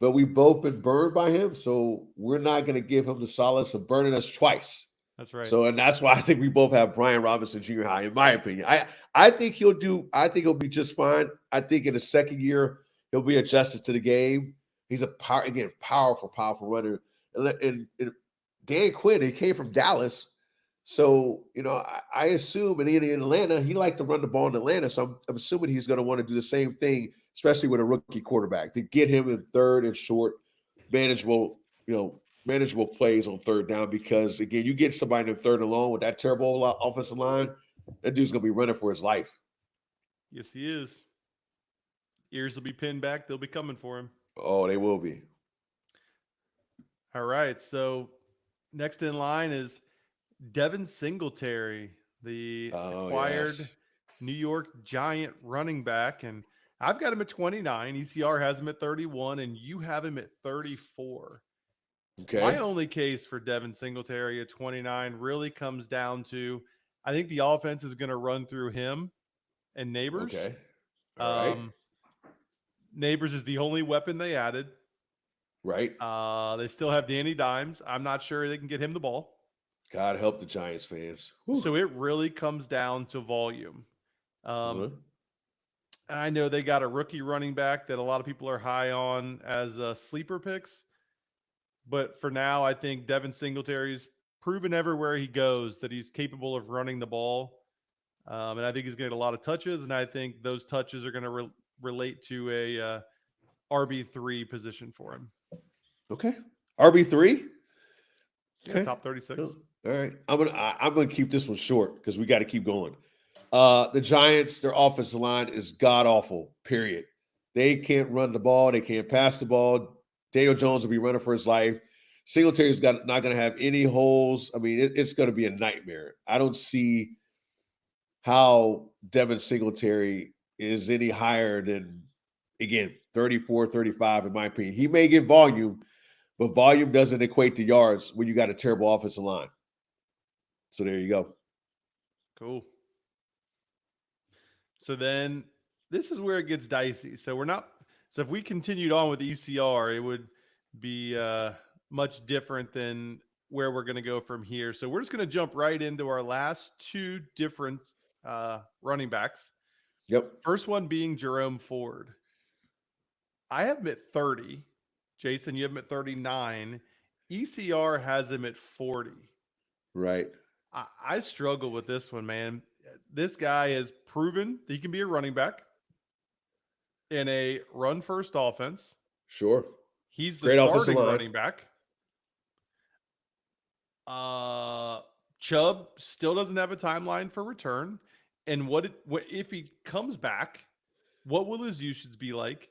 but we've both been burned by him. So we're not going to give him the solace of burning us twice. That's right. So, and that's why I think we both have Brian Robinson Jr. high, in my opinion. I think he'll be just fine. I think in the second year, he'll be adjusted to the game. He's a powerful runner. And Dan Quinn, he came from Dallas. So, I assume in Atlanta, he liked to run the ball in Atlanta. So I'm assuming he's going to want to do the same thing, especially with a rookie quarterback, to get him in third and short, manageable plays on third down. Because, again, you get somebody in third and long with that terrible offensive line, that dude's going to be running for his life. Yes, he is. Ears will be pinned back. They'll be coming for him. Oh, they will be. All right. So next in line is Devin Singletary, the acquired New York Giant running back. And I've got him at 29. ECR has him at 31, and you have him at 34. Okay. My only case for Devin Singletary at 29 really comes down to, I think the offense is going to run through him and Neighbors. Okay. All right. Neighbors is the only weapon they added. Right. They still have Danny Dimes. I'm not sure they can get him the ball. God help the Giants fans. Whew. So it really comes down to volume. I know they got a rookie running back that a lot of people are high on as sleeper picks. But for now, I think Devin Singletary's proven everywhere he goes that he's capable of running the ball. And I think he's going to get a lot of touches. And I think those touches are going to relate to a RB3 position for him. Okay. RB3? Yeah, top 36. All right. I'm gonna keep this one short because we got to keep going. The Giants, their offensive line is god awful. Period. They can't run the ball. They can't pass the ball. Daniel Jones will be running for his life. Singletary's not going to have any holes. I mean, it's going to be a nightmare. I don't see how Devin Singletary is any higher than, again, 34, 35, in my opinion. He may get volume, but volume doesn't equate to yards when you got a terrible offensive line. So there you go. Cool. So then this is where it gets dicey. So if we continued on with ECR, it would be much different than where we're going to go from here. So we're just going to jump right into our last two different running backs. Yep. First one being Jerome Ford. I have him at 30. Jason, you have him at 39. ECR has him at 40. Right. I struggle with this one, man. This guy has proven that he can be a running back in a run-first offense. Sure. He's the starting running back. Chubb still doesn't have a timeline for return. And what if he comes back, what will his usage be like?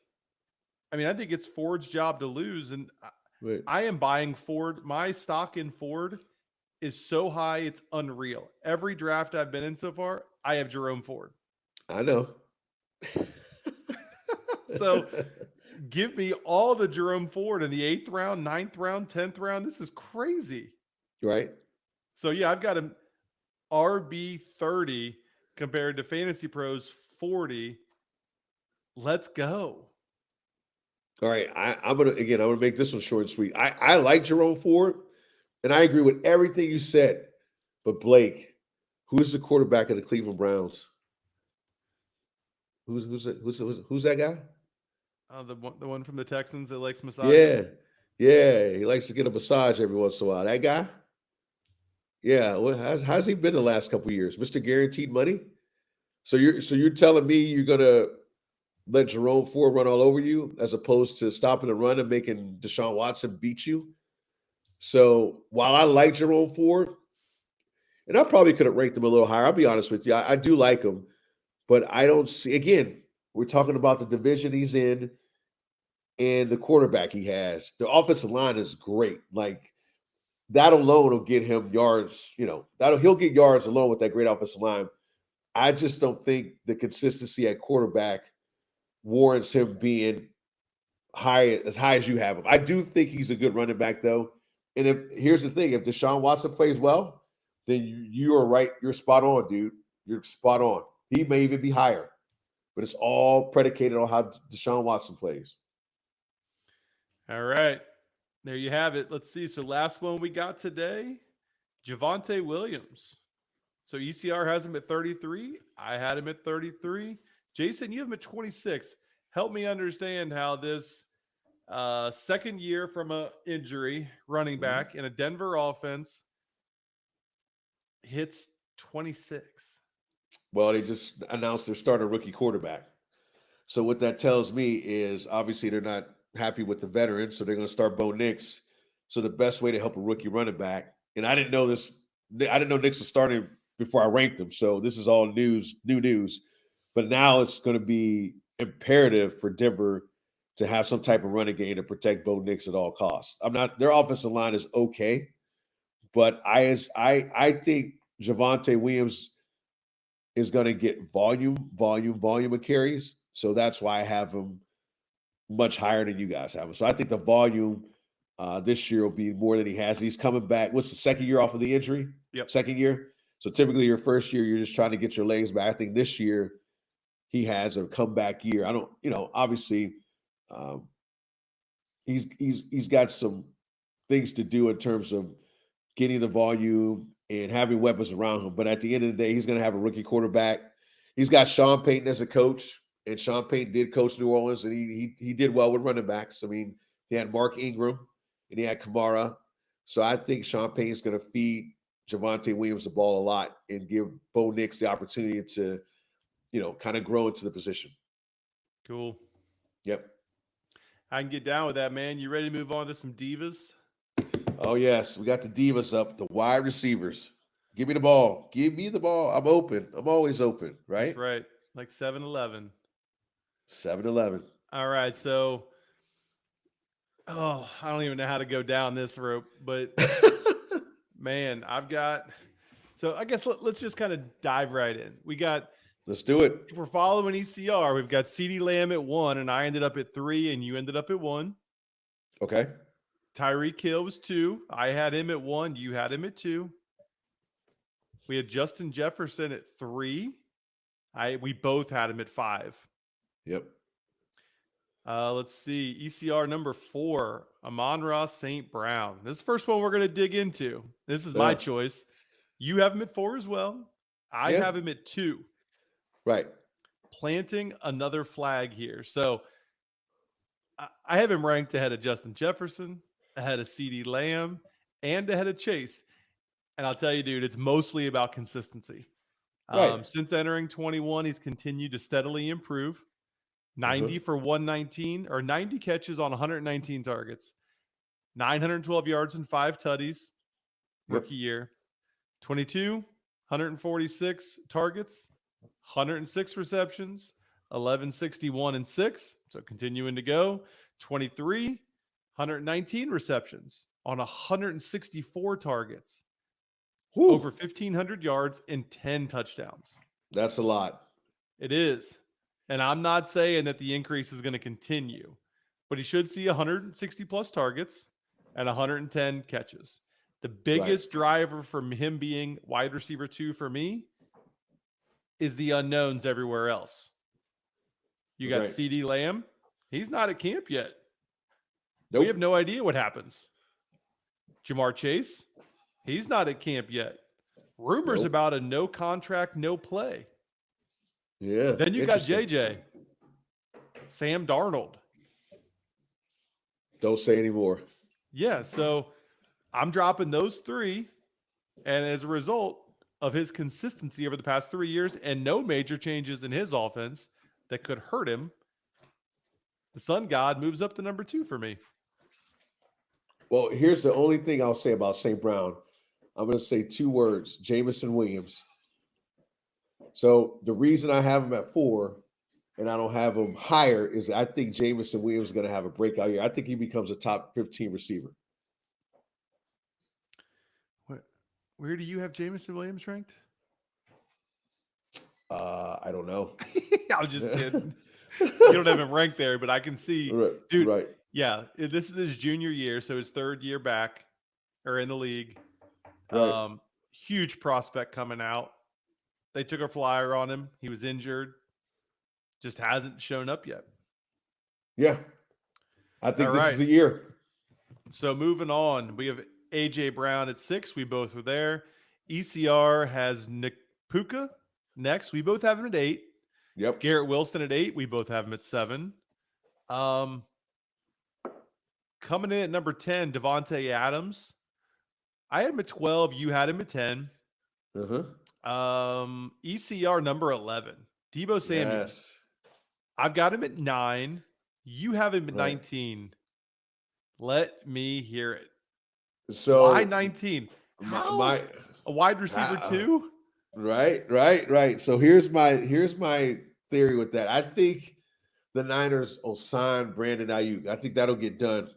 I mean, I think it's Ford's job to lose. And I am buying Ford. My stock in Ford is so high, it's unreal. Every draft I've been in so far, I have Jerome Ford. I know. So give me all the Jerome Ford in the 8th round, 9th round, 10th round. This is crazy. Right. So yeah, I've got him RB 30 compared to Fantasy Pros 40. Let's go. All right. I'm gonna make this one short and sweet. I like Jerome Ford, and I agree with everything you said. But Blake, who's the quarterback of the Cleveland Browns? Who's that guy? The one from the Texans that likes massages. Yeah. He likes to get a massage every once in a while. That guy. Yeah. Well, how's he been the last couple of years, Mr. Guaranteed Money? So you're telling me you're gonna let Jerome Ford run all over you as opposed to stopping the run and making Deshaun Watson beat you? So while I like Jerome Ford, and I probably could have ranked him a little higher, I'll be honest with you. I do like him, but I don't see, again, we're talking about the division he's in and the quarterback he has. The offensive line is great. Like, that alone will get him yards, he'll get yards alone with that great offensive line. I just don't think the consistency at quarterback warrants him being as high as you have him. I do think he's a good running back, though. And here's the thing, if Deshaun Watson plays well, then you are right. You're spot on, dude. You're spot on. He may even be higher, but it's all predicated on how Deshaun Watson plays. All right. There you have it. Let's see. So last one we got today, Javonte Williams. So ECR has him at 33. I had him at 33. Jason, you have him at 26. Help me understand how this second year from an injury running back in a Denver offense hits 26. Well, they just announced they're starting a rookie quarterback. So what that tells me is obviously they're not happy with the veterans, so they're going to start Bo Nix. So the best way to help a rookie running back, and I didn't know this, I didn't know Nix was starting before I ranked him. So this is all new news. But now it's going to be imperative for Denver to have some type of running game to protect Bo Nix at all costs. Their offensive line is okay, but I think Javonte Williams is going to get volume of carries. So that's why I have him much higher than you guys have him. So I think the volume this year will be more than he has. He's coming back. What's the second year off of the injury? Yep. Second year. So typically your first year, you're just trying to get your legs back. I think this year he has a comeback year. I don't, obviously he's got some things to do in terms of getting the volume and having weapons around him. But at the end of the day, he's going to have a rookie quarterback. He's got Sean Payton as a coach, and Sean Payton did coach New Orleans, and he did well with running backs. I mean, he had Mark Ingram and he had Kamara. So I think Sean Payton's going to feed Javonte Williams the ball a lot and give Bo Nix the opportunity to, kind of grow into the position. Cool. Yep. I can get down with that, man. You ready to move on to some divas? Oh, yes. We got the divas up, the wide receivers. Give me the ball. Give me the ball. I'm open. I'm always open, right? That's right. Like 7-Eleven. 7-Eleven. All right. So, I don't even know how to go down this rope, but man, so I guess let's just kind of dive right in. Let's do it. If we're following ECR, we've got CeeDee Lamb at 1, and I ended up at 3, and you ended up at 1. Okay. Tyreek Hill was 2. I had him at 1. You had him at 2. We had Justin Jefferson at 3. We both had him at 5. Yep. Let's see. ECR number 4, Amon-Ra St. Brown. This is the first one we're going to dig into. This is my choice. You have him at 4 as well. I have him at 2. Right. Planting another flag here. So I have him ranked ahead of Justin Jefferson, ahead of CeeDee Lamb, and ahead of Chase. And I'll tell you, dude, it's mostly about consistency. Right. Since entering 21, he's continued to steadily improve. 90 for 119, or 90 catches on 119 targets. 912 yards and 5 tutties, rookie year. 22, 146 targets, 106 receptions, 1161 and 6. So continuing to go. 23, 119 receptions on 164 targets. Whew. Over 1,500 yards and 10 touchdowns. That's a lot. It is. And I'm not saying that the increase is going to continue, but he should see 160 plus targets and 110 catches. The biggest driver from him being wide receiver 2 for me is the unknowns everywhere else. You got CeeDee Lamb. He's not at camp yet. Nope. We have no idea what happens. Ja'Marr Chase. He's not at camp yet. Rumors about a no contract, no play. Yeah. Then you got JJ. Sam Darnold. Don't say anymore. Yeah, so I'm dropping those 3. And as a result of his consistency over the past 3 years and no major changes in his offense that could hurt him, the Sun God moves up to number 2 for me. Well, here's the only thing I'll say about St. Brown. I'm going to say 2 words, Jameson Williams. So the reason I have him at 4 and I don't have him higher is I think Jameson Williams is going to have a breakout year. I think he becomes a top 15 receiver. Where do you have Jameson Williams ranked? I don't know. I'm just kidding. You don't have him ranked there, but I can see. Dude, right. Yeah, this is his junior year, so his 3rd year back or in the league. Right. Huge prospect coming out. They took a flyer on him. He was injured. Just hasn't shown up yet. Yeah. I think this is the year. So moving on, we have A.J. Brown at 6. We both were there. ECR has Nick Puka next. We both have him at 8. Yep. Garrett Wilson at 8. We both have him at 7. Coming in at number 10, Devontae Adams. I had him at 12. You had him at 10. ECR number 11, Deebo Samuel. Yes. I've got him at 9. You have him at 19. Let me hear it. So why 19? A wide receiver 2? Right. So here's my theory with that. I think the Niners will sign Brandon Ayuk. I think that'll get done.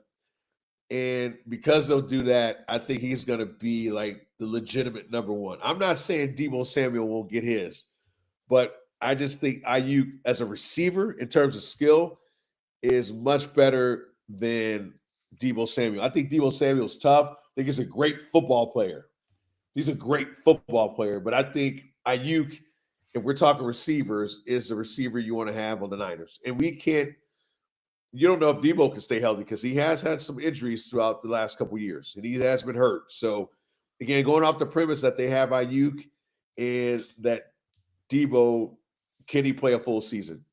And because they'll do that, I think he's going to be like the legitimate number 1. I'm not saying Deebo Samuel won't get his, but I just think Ayuk as a receiver in terms of skill is much better than Deebo Samuel. I think Deebo Samuel's tough. I think he's a great football player. But I think Ayuk, if we're talking receivers, is the receiver you want to have on the Niners. And you don't know if Deebo can stay healthy because he has had some injuries throughout the last couple of years, and he has been hurt. So, again, going off the premise that they have Ayuk and that Deebo, can he play a full season?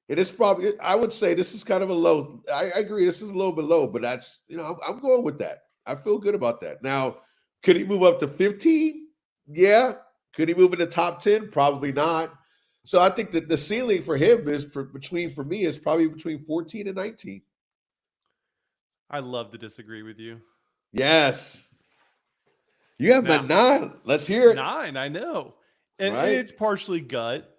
And it's probably, I would say this is kind of a low. I agree, this is a little bit low, but that's, I'm going with that. I feel good about that. Now, could he move up to 15? Yeah. Could he move in the top 10? Probably not. So I think that the ceiling for him is for me is probably between 14 and 19. I love to disagree with you. Yes. You have him at 9. Let's hear it. 9, I know. And Right? it's partially gut.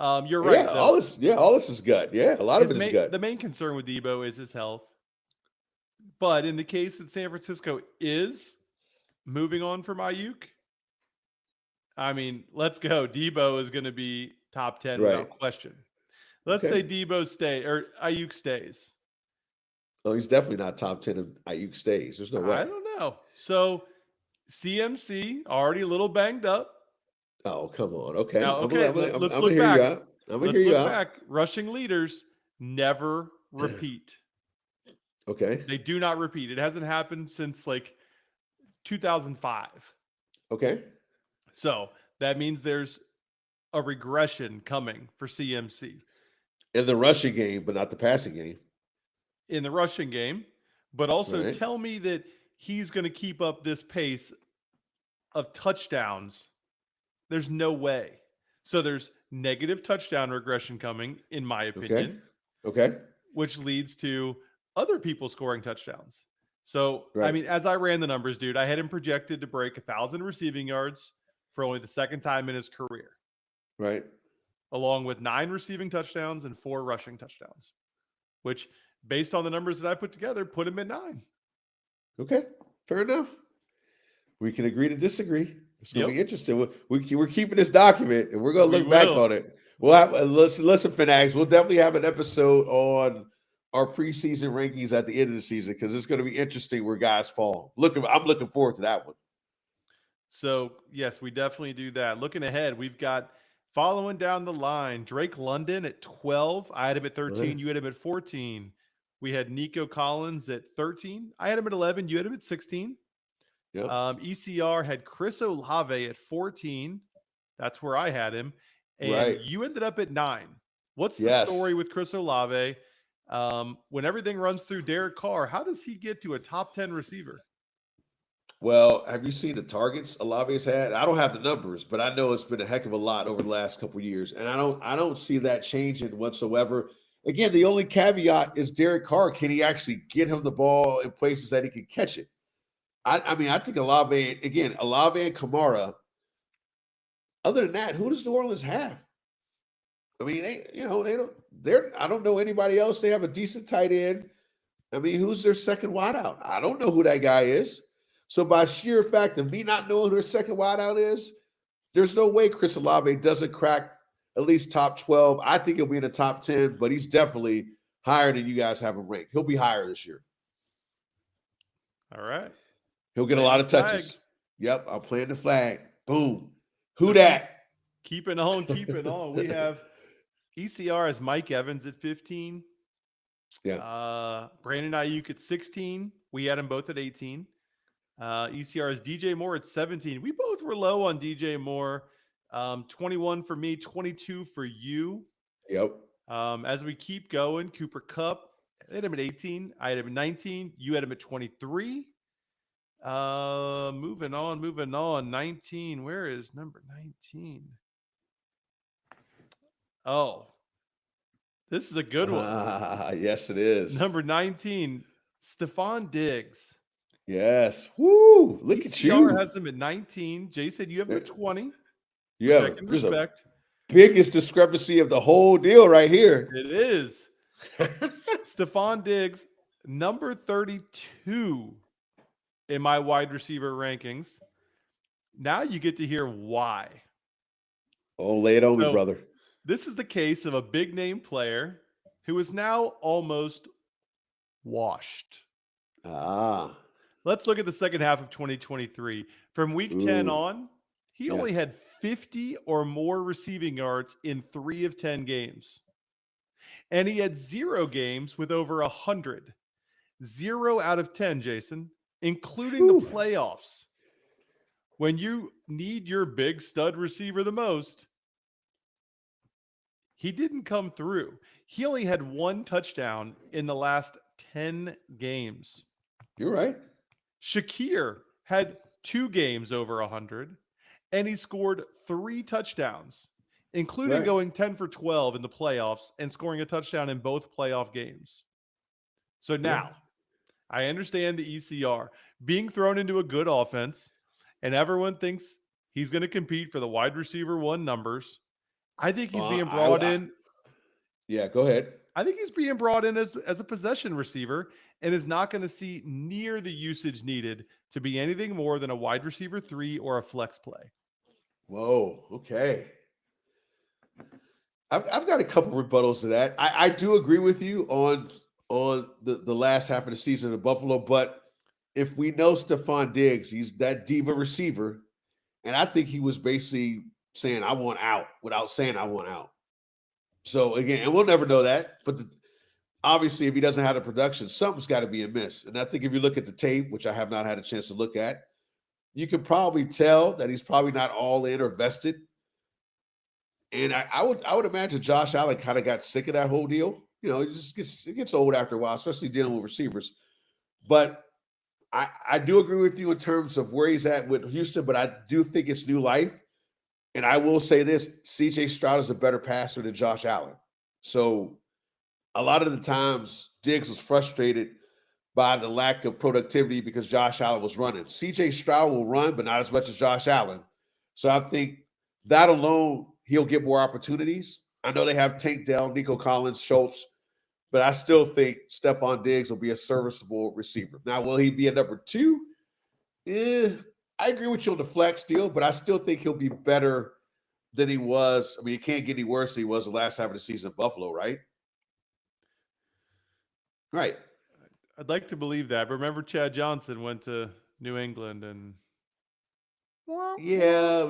You're right. Yeah, all this is gut. Yeah, a lot of it is gut. The main concern with Debo is his health. But in the case that San Francisco is moving on from Ayuk, I mean, let's go. Debo is going to be top 10 without question. Let's say Debo Ayuk stays. Oh, he's definitely not top 10 if Ayuk stays. There's no way. I don't know. So CMC already a little banged up. Oh, come on. Okay. Now, let's I'm look hear back. you out. I'm going to hear you out. Back. Rushing leaders never repeat. Okay. They do not repeat. It hasn't happened since like 2005. Okay. So that means there's a regression coming for CMC. In the rushing game, but not the passing game. In the rushing game. But also tell me that he's going to keep up this pace of touchdowns. There's no way. So there's negative touchdown regression coming, in my opinion. Okay. Which leads to other people scoring touchdowns. So, I mean, as I ran the numbers, dude, I had him projected to break 1,000 receiving yards for only the second time in his career. Right. Along with 9 receiving touchdowns and 4 rushing touchdowns, which, based on the numbers that I put together, put him at 9. Okay. Fair enough. We can agree to disagree. It's going to be interesting. We're keeping this document, and we're going to look back on it. We'll have listen, Fanatics. We'll definitely have an episode on our preseason rankings at the end of the season because it's going to be interesting where guys fall. I'm looking forward to that one. So yes, we definitely do that. Looking ahead, we've got following down the line Drake London at 12. I had him at 13. You had him at 14. We had Nico Collins at 13. I had him at 11. You had him at 16. Yep. ECR had Chris Olave at 14. That's where I had him. And you ended up at 9. What's the story with Chris Olave? When everything runs through Derek Carr, how does he get to a top 10 receiver? Well, have you seen the targets Olave's had? I don't have the numbers, but I know it's been a heck of a lot over the last couple of years. And I don't see that changing whatsoever. Again, the only caveat is Derek Carr. Can he actually get him the ball in places that he can catch it? I mean, I think Olave and Kamara. Other than that, who does New Orleans have? I mean, I don't know anybody else. They have a decent tight end. I mean, who's their second wideout? I don't know who that guy is. So by sheer fact of me not knowing who their second wideout is, there's no way Chris Olave doesn't crack at least top 12. I think he'll be in the top 10, but he's definitely higher than you guys have him ranked. He'll be higher this year. All right. He'll get a lot of touches. Yep, I'll plant the flag. Boom. Who that? Keep it on. We have ECR as Mike Evans at 15. Yeah. Brandon Ayuk at 16. We had them both at 18. ECR is DJ Moore at 17. We both were low on DJ Moore. 21 for me, 22 for you. Yep. As we keep going, Cooper Kupp, I had him at 18. I had him at 19. You had him at 23. Moving on. 19. Where is number 19? Oh, this is a good one. Yes, it is. Number 19, Stephon Diggs. Yes. Woo! Look at you. has him at 19. Jay said you have him at 20. Yeah. Respect. Biggest discrepancy of the whole deal right here. It is. Stephon Diggs, number 32 in my wide receiver rankings. Now you get to hear why. Oh, lay it on me, brother. This is the case of a big name player who is now almost washed. Let's look at the second half of 2023. From week 10 on, he only had 50 or more receiving yards in 3 of 10 games. And he had 0 games with over 100. 0 out of 10, Jason, including the playoffs. When you need your big stud receiver the most, he didn't come through. He only had 1 touchdown in the last 10 games. You're right. Shakir had 2 games over 100, and he scored 3 touchdowns, including going 10 for 12 in the playoffs and scoring a touchdown in both playoff games. So now, I understand the ECR being thrown into a good offense, and everyone thinks he's going to compete for the wide receiver 1 numbers. I think he's being brought in. Yeah, go ahead. I think he's being brought in as a possession receiver and is not going to see near the usage needed to be anything more than a wide receiver 3 or a flex play. Whoa, okay. I've got a couple rebuttals to that. I do agree with you on the last half of the season in Buffalo, but if we know Stephon Diggs, he's that diva receiver, and I think he was basically saying, I want out without saying I want out. So again, and we'll never know that, but obviously if he doesn't have the production, something's got to be amiss. And I think if you look at the tape, which I have not had a chance to look at, you can probably tell that he's probably not all in or vested. And I would imagine Josh Allen kind of got sick of that whole deal. You know, it gets old after a while, especially dealing with receivers. But I do agree with you in terms of where he's at with Houston, but I do think it's new life. And I will say this, CJ Stroud is a better passer than Josh Allen. So a lot of the times Diggs was frustrated by the lack of productivity because Josh Allen was running. CJ Stroud will run, but not as much as Josh Allen. So I think that alone, he'll get more opportunities. I know they have Tank Dell, Nico Collins, Schultz, but I still think Stephon Diggs will be a serviceable receiver. Now, will he be a number 2? I agree with you on the flex deal, but I still think he'll be better than he was. I mean, he can't get any worse than he was the last half of the season in Buffalo, right? Right. I'd like to believe that. But remember, Chad Johnson went to New England and. Yeah,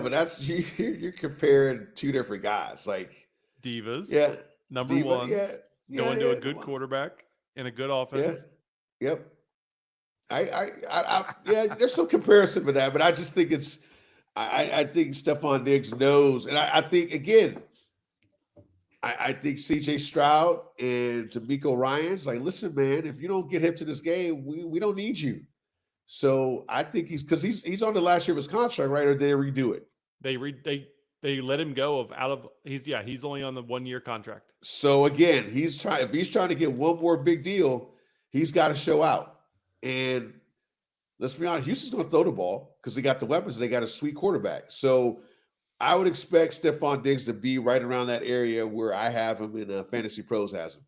but that's you're comparing two different guys, like divas. Yeah, number one. Going to a good quarterback and a good offense. Yeah. Yep. Yeah, there's some comparison with that, but I just think I think Stephon Diggs knows, and I think again, I think CJ Stroud and D'Amico Ryans like, listen, man, if you don't get him to this game, we don't need you. So I think he's on the last year of his contract, right? Or did they redo it? They let him go he's only on the 1-year contract. So again, if he's trying to get one more big deal, he's got to show out. And let's be honest, Houston's going to throw the ball because they got the weapons. They got a sweet quarterback. So I would expect Stephon Diggs to be right around that area where I have him in Fantasy Pros has him.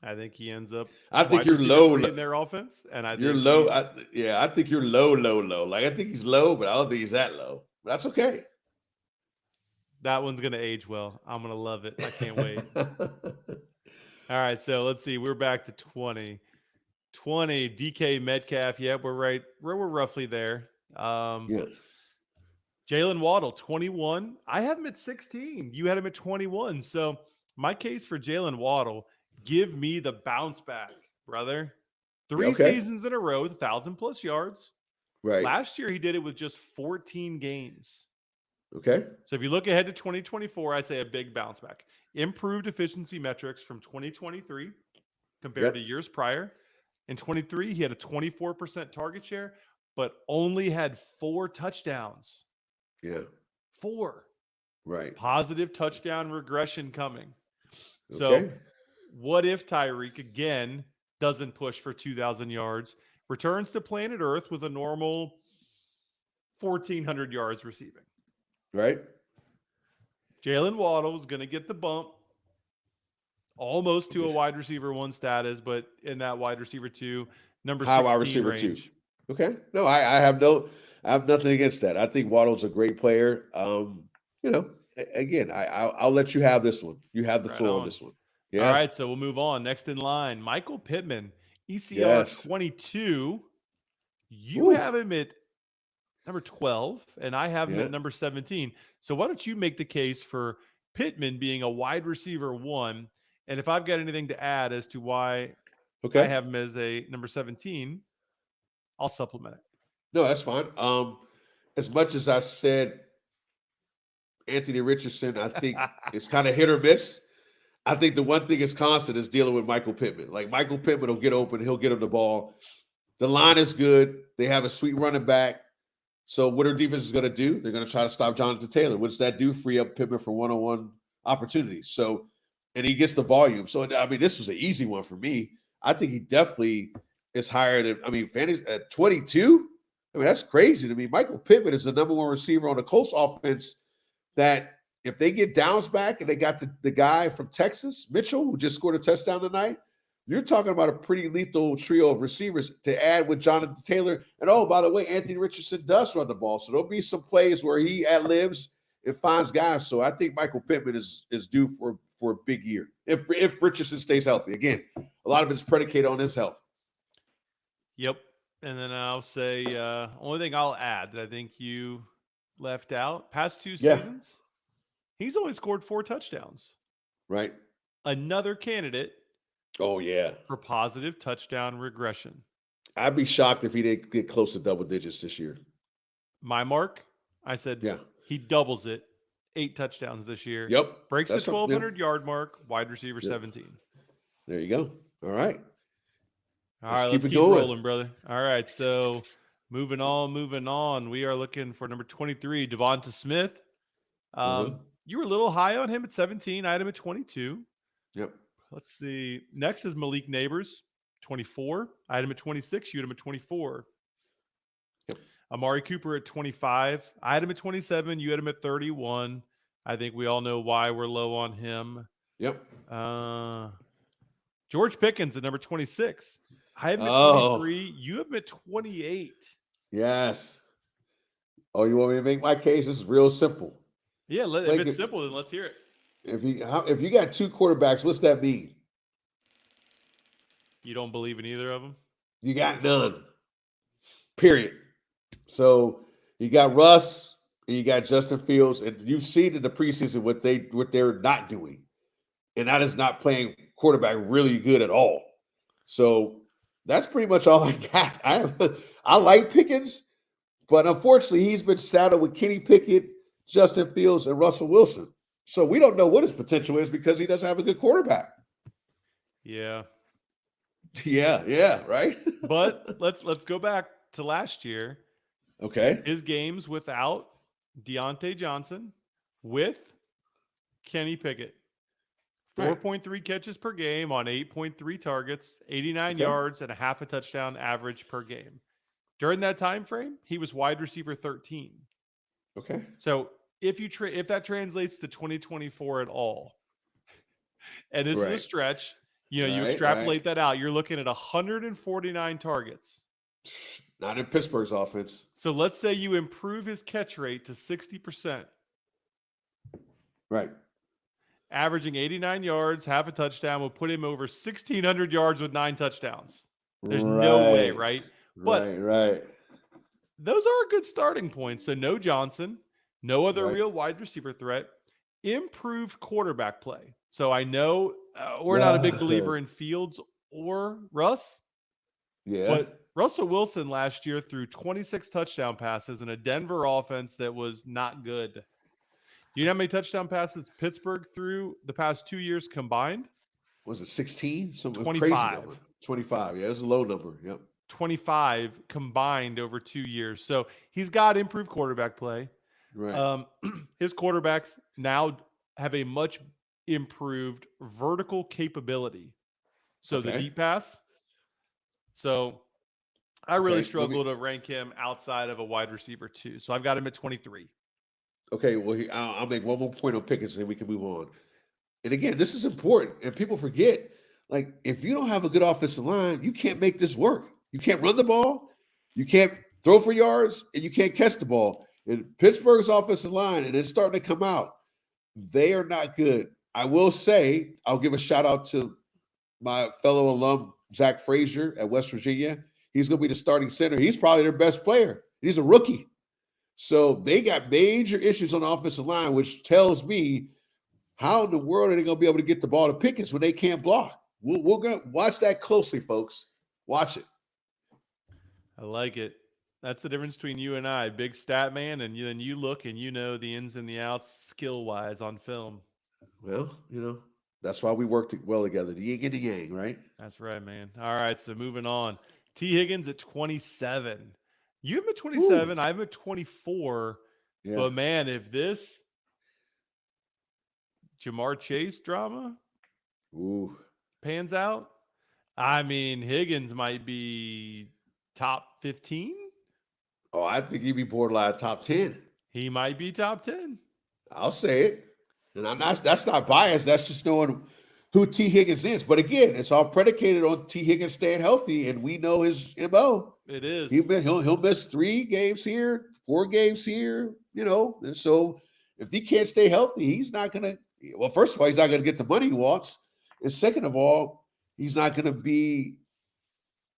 I think he ends up. I think you're low in their offense, and you're low. I think you're low. Like I think he's low, but I don't think he's that low. But that's okay. That one's gonna age well. I'm gonna love it. I can't wait. All right, so let's see. We're back to 20. DK Metcalf. Yeah, we're roughly there. Yeah. Jalen Waddle, 21. I have him at 16. You had him at 21. So my case for Jalen Waddle. Give me the bounce back, brother. 3 seasons in a row with 1,000+ yards. Right. Last year, he did it with just 14 games. Okay. So if you look ahead to 2024, I say a big bounce back. Improved efficiency metrics from 2023 compared to years prior. In 23, he had a 24% target share, but only had 4 touchdowns. Yeah. 4. Right. Positive touchdown regression coming. So what if Tyreek again doesn't push for 2,000 yards, returns to planet Earth with a normal 1,400 yards receiving? Right. Jalen Waddle is going to get the bump almost to a wide receiver 1 status, but in that wide receiver 2, number 16 wide receiver range. 2. Okay. No, I have nothing against that. I think Waddle's a great player. Again, I'll let you have this one. You have the floor on this one. Yeah. All right, so we'll move on. Next in line, Michael Pittman, ECR 22. You have him at number 12, and I have him at number 17. So why don't you make the case for Pittman being a wide receiver 1? And if I've got anything to add as to why I have him as a number 17, I'll supplement it. No, that's fine. As much as I said Anthony Richardson, I think it's kind of hit or miss. I think the one thing is constant is dealing with Michael Pittman. Like Michael Pittman will get open, he'll get him the ball. The line is good. They have a sweet running back. So what our defense is going to do, they're going to try to stop Jonathan Taylor. What does that do? Free up Pittman for one-on-one opportunities. So, and he gets the volume. So, I mean, this was an easy one for me. I think he definitely is higher than, I mean, fantasy at 22. I mean, that's crazy to me. Michael Pittman is the number one receiver on the Colts offense that if they get Downs back and they got the guy from Texas, Mitchell, who just scored a touchdown tonight, you're talking about a pretty lethal trio of receivers to add with Jonathan Taylor. And oh, by the way, Anthony Richardson does run the ball. So there'll be some plays where he ad-libs and finds guys. So I think Michael Pittman is due for a big year if Richardson stays healthy. Again, a lot of it's predicated on his health. Yep. And then I'll say only thing I'll add that I think you left out, past 2 seasons, he's only scored 4 touchdowns. Right. Another candidate. Oh, yeah. For positive touchdown regression. I'd be shocked if he didn't get close to double digits this year. My mark, I said he doubles it. 8 touchdowns this year. Yep. Breaks the 1,200-yard mark, wide receiver 17. There you go. All right. All right, let's keep rolling, brother. All right, so moving on. We are looking for number 23, Devonta Smith. You were a little high on him at 17. I had him at 22. Yep. Let's see. Next is Malik Neighbors, 24. I had him at 26. You had him at 24. Yep. Amari Cooper at 25. I had him at 27. You had him at 31. I think we all know why we're low on him. Yep. George Pickens at number 26. I have him at 23. You have him at 28. Yes. Oh, you want me to make my case? This is real simple. Yeah, if it's simple, then let's hear it. If you got 2 quarterbacks, what's that mean? You don't believe in either of them? You got none. Period. So you got Russ and you got Justin Fields, and you've seen in the preseason what they're not doing. And that is not playing quarterback really good at all. So that's pretty much all I got. I like Pickens, but unfortunately he's been saddled with Kenny Pickett, Justin Fields, and Russell Wilson. So we don't know what his potential is because he doesn't have a good quarterback. Yeah. Yeah, right? But let's go back to last year. Okay. His games without Deontay Johnson, with Kenny Pickett. 4.3 catches per game on 8.3 targets, 89 yards, and a half a touchdown average per game. During that time frame, he was wide receiver 13. Okay. So if that translates to 2024 at all, and this is a stretch, you extrapolate that out, you're looking at 149 targets. Not in Pittsburgh's offense. So let's say you improve his catch rate to 60%. Right. Averaging 89 yards, half a touchdown will put him over 1,600 yards with 9 touchdowns. There's no way, right? But right. Those are good starting points. So no Johnson, no other real wide receiver threat, improved quarterback play. So I know we're not a big believer in Fields or Russ. Yeah. But Russell Wilson last year threw 26 touchdown passes in a Denver offense that was not good. Do you know how many touchdown passes Pittsburgh threw the past 2 years combined? Was it 16? Something 25. Crazy 25. Yeah, it was a low number. Yep. 25 combined over 2 years. So he's got improved quarterback play. Right. His quarterbacks now have a much improved vertical capability. So the deep pass. So I really struggle to rank him outside of a wide receiver too. So I've got him at 23. Okay, well, I'll make one more point on Pickens and we can move on. And again, this is important. And people forget, like, if you don't have a good offensive line, you can't make this work. You can't run the ball, you can't throw for yards, and you can't catch the ball. And Pittsburgh's offensive line, and it's starting to come out, they are not good. I will say, I'll give a shout out to my fellow alum, Zach Frazier at West Virginia. He's going to be the starting center. He's probably their best player. He's a rookie. So they got major issues on the offensive line, which tells me how in the world are they going to be able to get the ball to Pickens when they can't block? We're going to watch that closely, folks. Watch it. I like it. That's the difference between you and I. Big stat man, and then you look and you know the ins and the outs skill-wise on film. Well, that's why we work well together. The yin and the yang, right? That's right, man. All right, so moving on. T. Higgins at 27. You have him at 27. I have him at 24. Yeah. But, man, if this Jamar Chase drama pans out, I mean, Higgins might be top 15. Oh, I think he'd be borderline top 10. He might be top 10. I'll say it. And that's not biased. That's just knowing who T. Higgins is. But again, it's all predicated on T. Higgins staying healthy, and we know his MO. It is. He'll miss 3 games here, 4 games here, And so if he can't stay healthy, he's not gonna. Well, first of all, he's not gonna get the money he wants, and second of all, he's not gonna be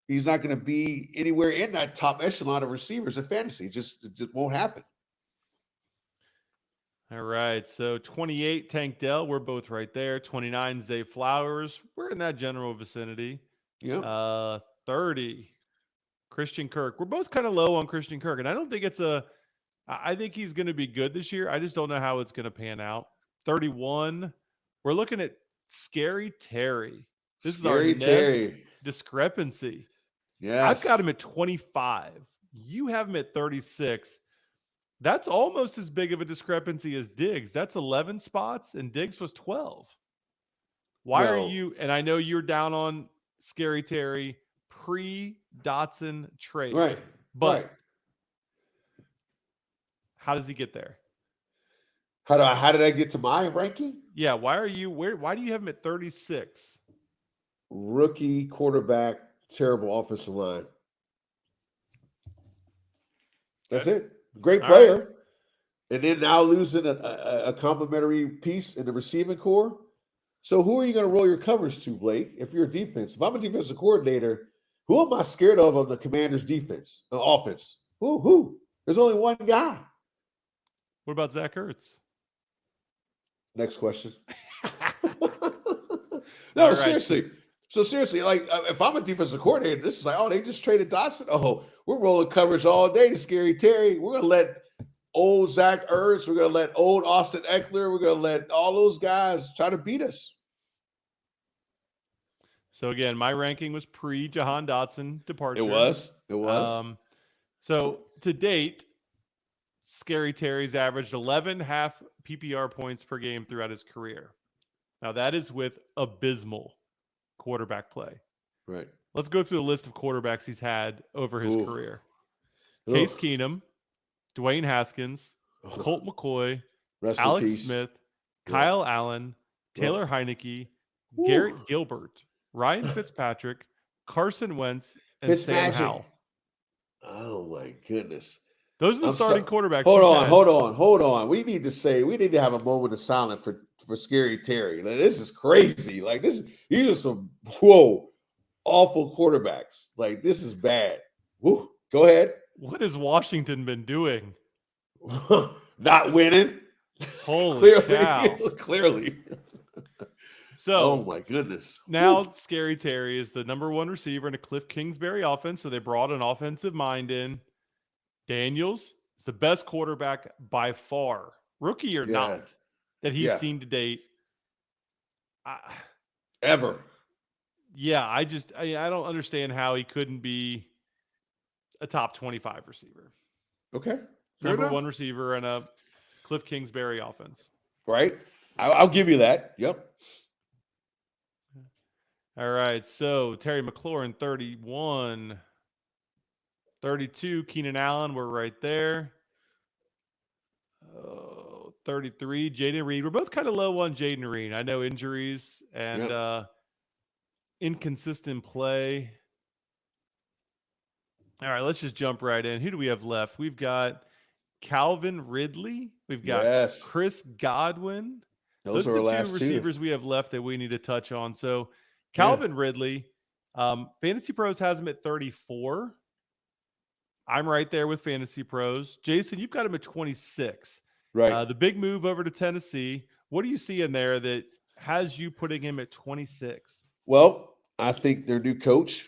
anywhere in that top echelon of receivers in fantasy. It just won't happen. All right. So 28, Tank Dell. We're both right there. 29, Zay Flowers. We're in that general vicinity. Yeah. 30, Christian Kirk. We're both kind of low on Christian Kirk. And I don't think I think he's going to be good this year. I just don't know how it's going to pan out. 31, we're looking at Scary Terry. This is our next discrepancy. Yeah. I've got him at 25. You have him at 36. That's almost as big of a discrepancy as Diggs. That's 11 spots, and Diggs was 12. Why are you? And I know you're down on Scary Terry pre-Dotson trade. Right. But how does he get there? How did I get to my ranking? Yeah. Why do you have him at 36? Rookie quarterback, terrible offensive line. That's it. Great player. Right. And then now losing a complimentary piece in the receiving core. So who are you going to roll your covers to, Blake, if you're a defense? If I'm a defensive coordinator, who am I scared of on the Commanders' defense, offense? Who? There's only one guy. What about Zach Ertz? Next question. No, right. Seriously. So seriously, like if I'm a defensive coordinator, this is like, they just traded Dotson. Oh, we're rolling coverage all day to Scary Terry. We're going to let old Zach Ertz. We're going to let old Austin Eckler. We're going to let all those guys try to beat us. So again, my ranking was pre-Jahan Dotson departure. It was. So to date, Scary Terry's averaged 11 half PPR points per game throughout his career. Now that is with abysmal quarterback play. Right. Let's go through the list of quarterbacks he's had over his career. Case Keenum, Dwayne Haskins, Colt McCoy, Alex Smith, Kyle Allen, Taylor Heineke, Garrett Gilbert, Ryan Fitzpatrick, Carson Wentz, and Sam Howell. Oh my goodness. Those are the starting quarterbacks. Hold on. We need to have a moment of silence for Scary Terry. Like, this is crazy. Like these are some awful quarterbacks. Like this is bad. Woo. Go ahead. What has Washington been doing? Not winning. Holy cow. Clearly. So, oh my goodness. Now Scary Terry is the number 1 receiver in a Cliff Kingsbury offense. So they brought an offensive mind in. Daniels is the best quarterback by far, rookie or not, that he's seen to date. Ever. Yeah, I don't understand how he couldn't be a top 25 receiver. Okay. Number 1 receiver in a Cliff Kingsbury offense. Right. I'll give you that. Yep. All right. So Terry McLaurin, 31. 32, Keenan Allen, we're right there. 33, Jaden Reed. We're both kind of low on Jaden Reed. I know injuries and inconsistent play. All right, let's just jump right in. Who do we have left? We've got Calvin Ridley. We've got Chris Godwin. Those are the 2 receivers we have left that we need to touch on. So Calvin Ridley, Fantasy Pros has him at 34. I'm right there with Fantasy Pros. Jason, you've got him at 26. Right. The big move over to Tennessee. What do you see in there that has you putting him at 26? Well, I think their new coach,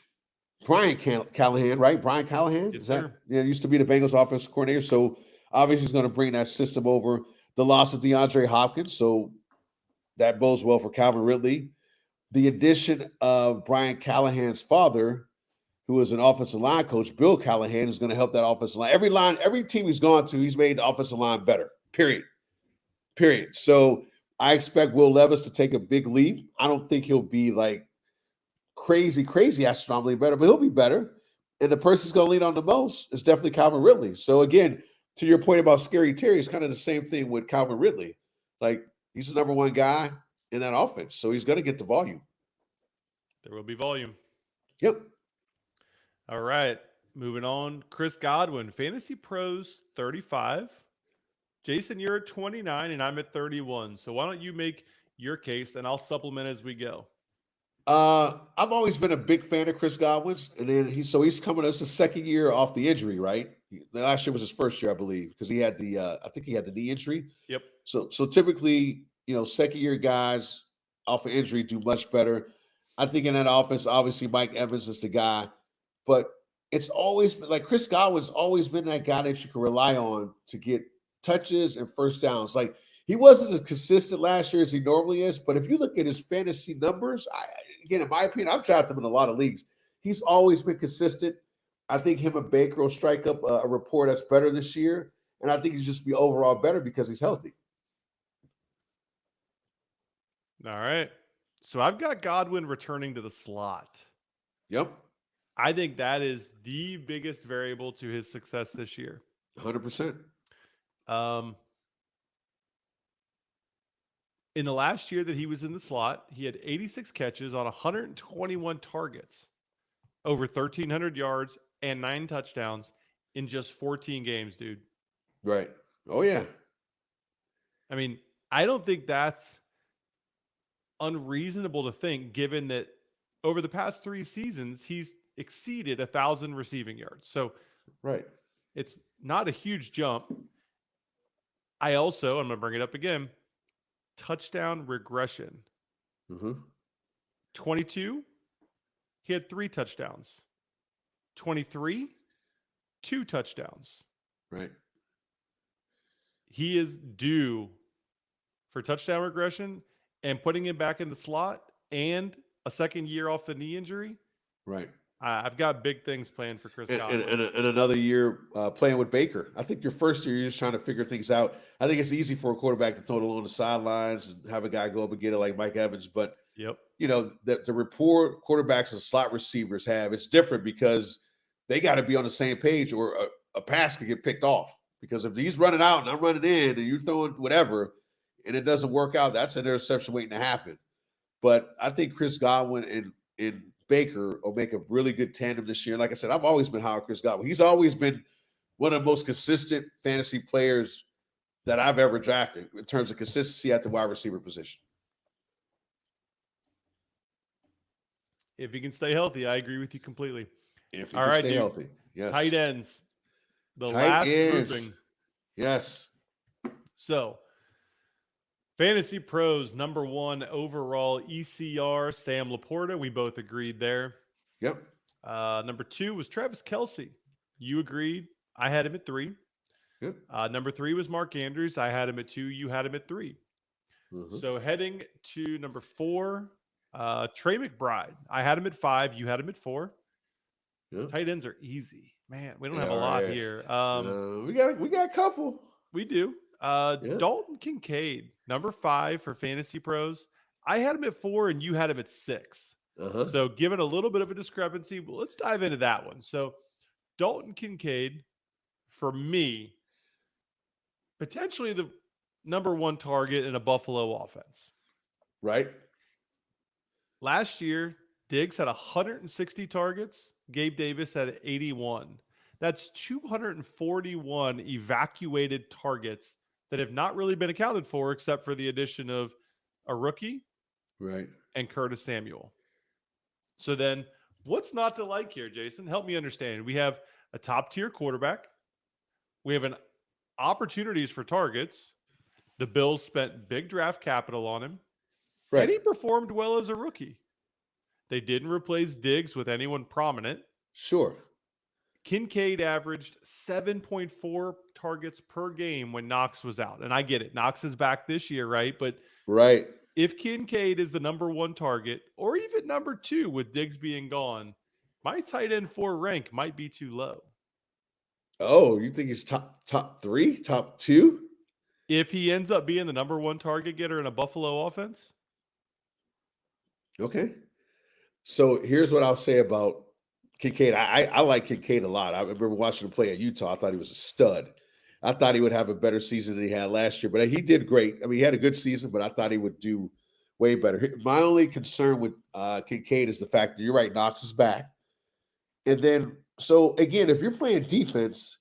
Brian Callahan, right? Brian Callahan? Yes, sir. Used to be the Bengals offensive coordinator. So obviously he's going to bring that system over. The loss of DeAndre Hopkins. So that bodes well for Calvin Ridley. The addition of Brian Callahan's father, who is an offensive line coach, Bill Callahan, is going to help that offensive line. Every team he's gone to, he's made the offensive line better, period. So I expect Will Levis to take a big leap. I don't think he'll be like crazy astronomically better, but he'll be better. And the person who's going to lean on the most is definitely Calvin Ridley. So again, to your point about Scary Terry, it's kind of the same thing with Calvin Ridley. Like, he's the number one guy in that offense, so he's going to get the volume. There will be volume. Yep. All right, moving on. Chris Godwin, Fantasy Pros 35. Jason, you're at 29 and I'm at 31. So why don't you make your case and I'll supplement as we go. I've always been a big fan of Chris Godwin's, and then he's coming. It's the second year off the injury, right? Last year was his first year, I believe, because he had I think he had the knee injury. Yep. So typically, second year guys off of injury do much better. I think in that offense, obviously Mike Evans is the guy, but it's always been like Chris Godwin's always been that guy that you can rely on to get touches and first downs. Like, he wasn't as consistent last year as he normally is, but if you look at his fantasy numbers, again, in my opinion, I've drafted him in a lot of leagues. He's always been consistent. I think him and Baker will strike up a rapport that's better this year, and I think he's just be overall better because he's healthy. All right. So I've got Godwin returning to the slot. Yep. I think that is the biggest variable to his success this year. 100%. In the last year that he was in the slot, he had 86 catches on 121 targets, over 1,300 yards, and 9 touchdowns in just 14 games, dude. Right. Oh, yeah. I mean, I don't think that's unreasonable to think, given that over the past 3 seasons, he's exceeded 1,000 receiving yards. So, right, it's not a huge jump. I'm going to bring it up again, touchdown regression. 22, he had 3 touchdowns. 23, 2 touchdowns. Right. He is due for touchdown regression and putting him back in the slot and a second year off the knee injury. Right. I've got big things planned for Chris Godwin. And another year playing with Baker. I think your first year, you're just trying to figure things out. I think it's easy for a quarterback to throw it along the sidelines and have a guy go up and get it like Mike Evans. But, the rapport quarterbacks and slot receivers have, it's different because they got to be on the same page or a pass could get picked off. Because if he's running out and I'm running in and you're throwing whatever and it doesn't work out, that's an interception waiting to happen. But I think Chris Godwin and Baker will make a really good tandem this year. Like I said, I've always been high on Chris Godwin. He's always been one of the most consistent fantasy players that I've ever drafted in terms of consistency at the wide receiver position. If he can stay healthy, I agree with you completely. If he can stay healthy. Yes. Tight ends. The tight last ends. grouping. Yes. So, Fantasy Pros, number 1 overall ECR, Sam Laporta. We both agreed there. Yep. Number 2 was Travis Kelce. You agreed. I had him at 3. Yep. Number 3 was Mark Andrews. I had him at 2. You had him at 3. So heading to number 4, Trey McBride. I had him at 5. You had him at 4. Yep. Tight ends are easy. Man, we don't have a lot here. We got a couple. We do. Dalton Kincaid, number 5 for Fantasy Pros. I had him at 4 and you had him at 6. So given a little bit of a discrepancy, well, let's dive into that one. So Dalton Kincaid, for me, potentially the number 1 target in a Buffalo offense. Right. Last year, Diggs had 160 targets. Gabe Davis had 81. That's 241 evacuated targets that have not really been accounted for except for the addition of a rookie, right, and Curtis Samuel. So then what's not to like here, Jason? Help me understand. We have a top-tier quarterback. We have opportunities for targets. The Bills spent big draft capital on him. Right. And he performed well as a rookie. They didn't replace Diggs with anyone prominent. Sure. Kincaid averaged 7.4 targets per game when Knox was out. And I get it. Knox is back this year, right? But right. If Kincaid is the number 1 target, or even number 2 with Diggs being gone, my tight end 4 rank might be too low. Oh, you think he's top 3, top 2? If he ends up being the number 1 target getter in a Buffalo offense? Okay. So here's what I'll say about Kincaid. I like Kincaid a lot. I remember watching him play at Utah. I thought he was a stud. I thought he would have a better season than he had last year, but he did great. I mean, he had a good season, but I thought he would do way better. My only concern with Kincaid is the fact that you're right, Knox is back. And then, so again, if you're playing defense,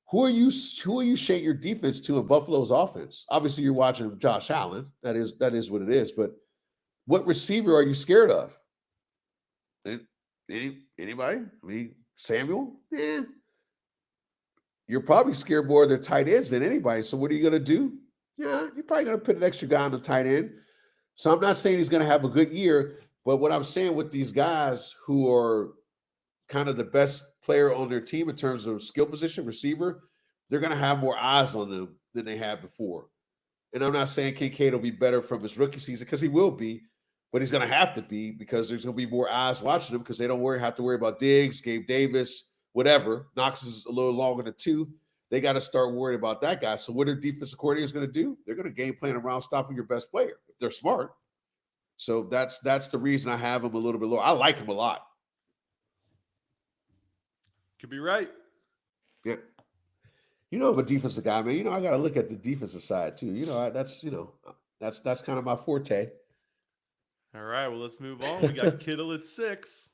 who are you shaping your defense to in Buffalo's offense? Obviously, you're watching Josh Allen. That is what it is. But what receiver are you scared of? Anybody? I mean, Samuel? Yeah. You're probably scared more of their tight ends than anybody. So what are you going to do? Yeah, you're probably going to put an extra guy on the tight end. So I'm not saying he's going to have a good year, but what I'm saying with these guys who are kind of the best player on their team in terms of skill position, receiver, they're going to have more eyes on them than they had before. And I'm not saying Kincaid will be better from his rookie season, because he will be, but he's going to have to be, because there's going to be more eyes watching him, because they don't have to worry about Diggs, Gabe Davis, whatever. Knox is a little longer in the tooth. They got to start worrying about that guy. So what are defensive coordinators going to do? They're going to game plan around stopping your best player if they're smart. So that's the reason I have him a little bit lower. I like him a lot. Could be right. Yeah. I'm a defensive guy, man. I got to look at the defensive side too. That's kind of my forte. All right. Well, let's move on. We got Kittle at 6.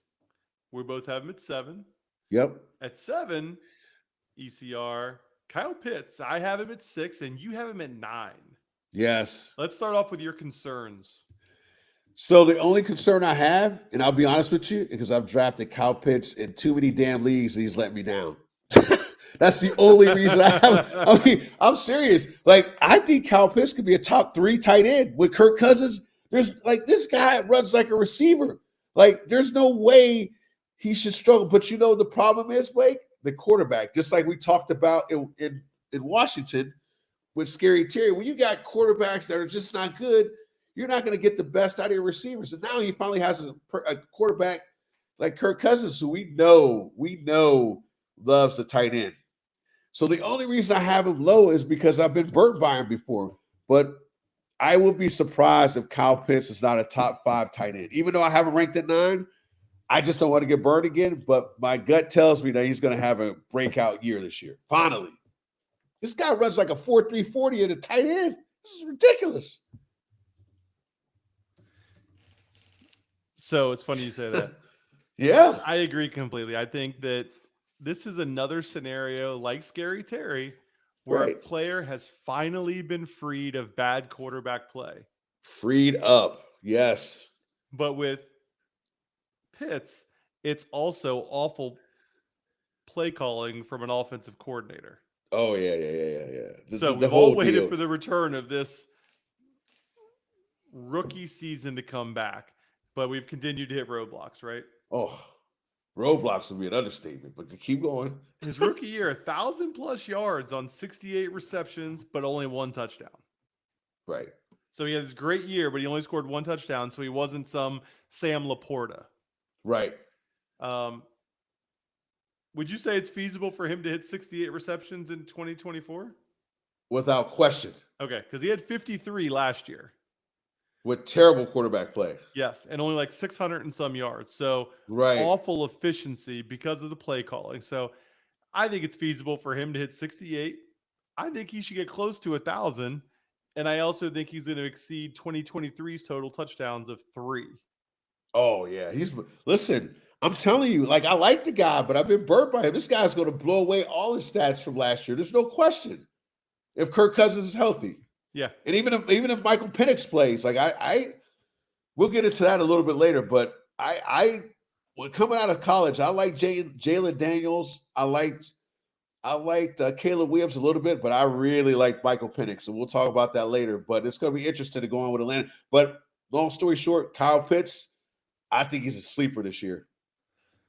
We both have him at 7. Yep. At 7, ECR, Kyle Pitts. I have him at 6, and you have him at 9. Yes. Let's start off with your concerns. So the only concern I have, and I'll be honest with you, because I've drafted Kyle Pitts in too many damn leagues, and he's let me down. That's the only reason I have. I mean, I'm serious. Like, I think Kyle Pitts could be a top 3 tight end with Kirk Cousins. There's this guy runs like a receiver. Like, there's no way he should struggle. But the problem is, Blake, the quarterback. Just like we talked about in Washington with Scary Terry, when you got quarterbacks that are just not good, you're not going to get the best out of your receivers. And now he finally has a quarterback like Kirk Cousins, who we know loves the tight end. So the only reason I have him low is because I've been burnt by him before. But I will be surprised if Kyle Pitts is not a top 5 tight end. Even though I have him ranked at 9, I just don't want to get burned again. But my gut tells me that he's going to have a breakout year this year. Finally. This guy runs like a 4.3 40 at a tight end. This is ridiculous. So it's funny you say that. Yeah. I agree completely. I think that this is another scenario like Scary Terry where a player has finally been freed of bad quarterback play. Freed up. Yes. But with Pitts, it's also awful play calling from an offensive coordinator. Oh, yeah. So we've all waited for the return of this rookie season to come back, but we've continued to hit roadblocks, right? Oh, roadblocks would be an understatement, but keep going. His rookie year, 1,000+ yards on 68 receptions, but only 1 touchdown. Right. So he had this great year, but he only scored 1 touchdown, so he wasn't some Sam Laporta. Right. Would you say it's feasible for him to hit 68 receptions in 2024? Without question. Okay, because he had 53 last year. With terrible quarterback play. Yes, and only like 600 and some yards. So awful efficiency because of the play calling. So I think it's feasible for him to hit 68. I think he should get close to 1,000. And I also think he's going to exceed 2023's total touchdowns of 3. Oh, yeah. Listen, I'm telling you, I like the guy, but I've been burnt by him. This guy's going to blow away all his stats from last year. There's no question. If Kirk Cousins is healthy. Yeah. And even if Michael Penix plays, we'll get into that a little bit later, but when coming out of college, I like Jalen Daniels. I liked Caleb Williams a little bit, but I really like Michael Penix, and we'll talk about that later. But it's going to be interesting to go on with Atlanta. But long story short, Kyle Pitts, I think he's a sleeper this year.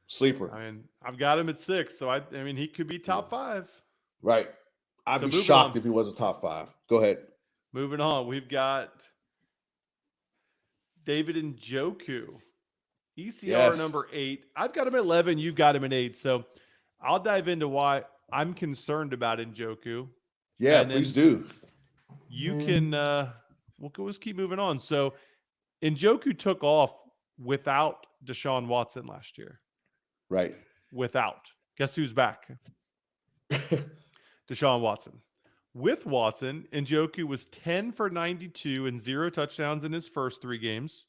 Sleeper. I mean, I've got him at 6, so I mean, he could be top 5. Right. I'd be shocked if he was a top 5. Go ahead. Moving on, we've got David Njoku, ECR number 8. I've got him at 11. You've got him at 8. So I'll dive into why I'm concerned about Njoku. Yeah, please do. You can, let's keep moving on. So Njoku took off without Deshaun Watson last year. Right. Without. Guess who's back? Deshaun Watson. With Watson, Njoku was 10 for 92 and 0 touchdowns in his first 3 games,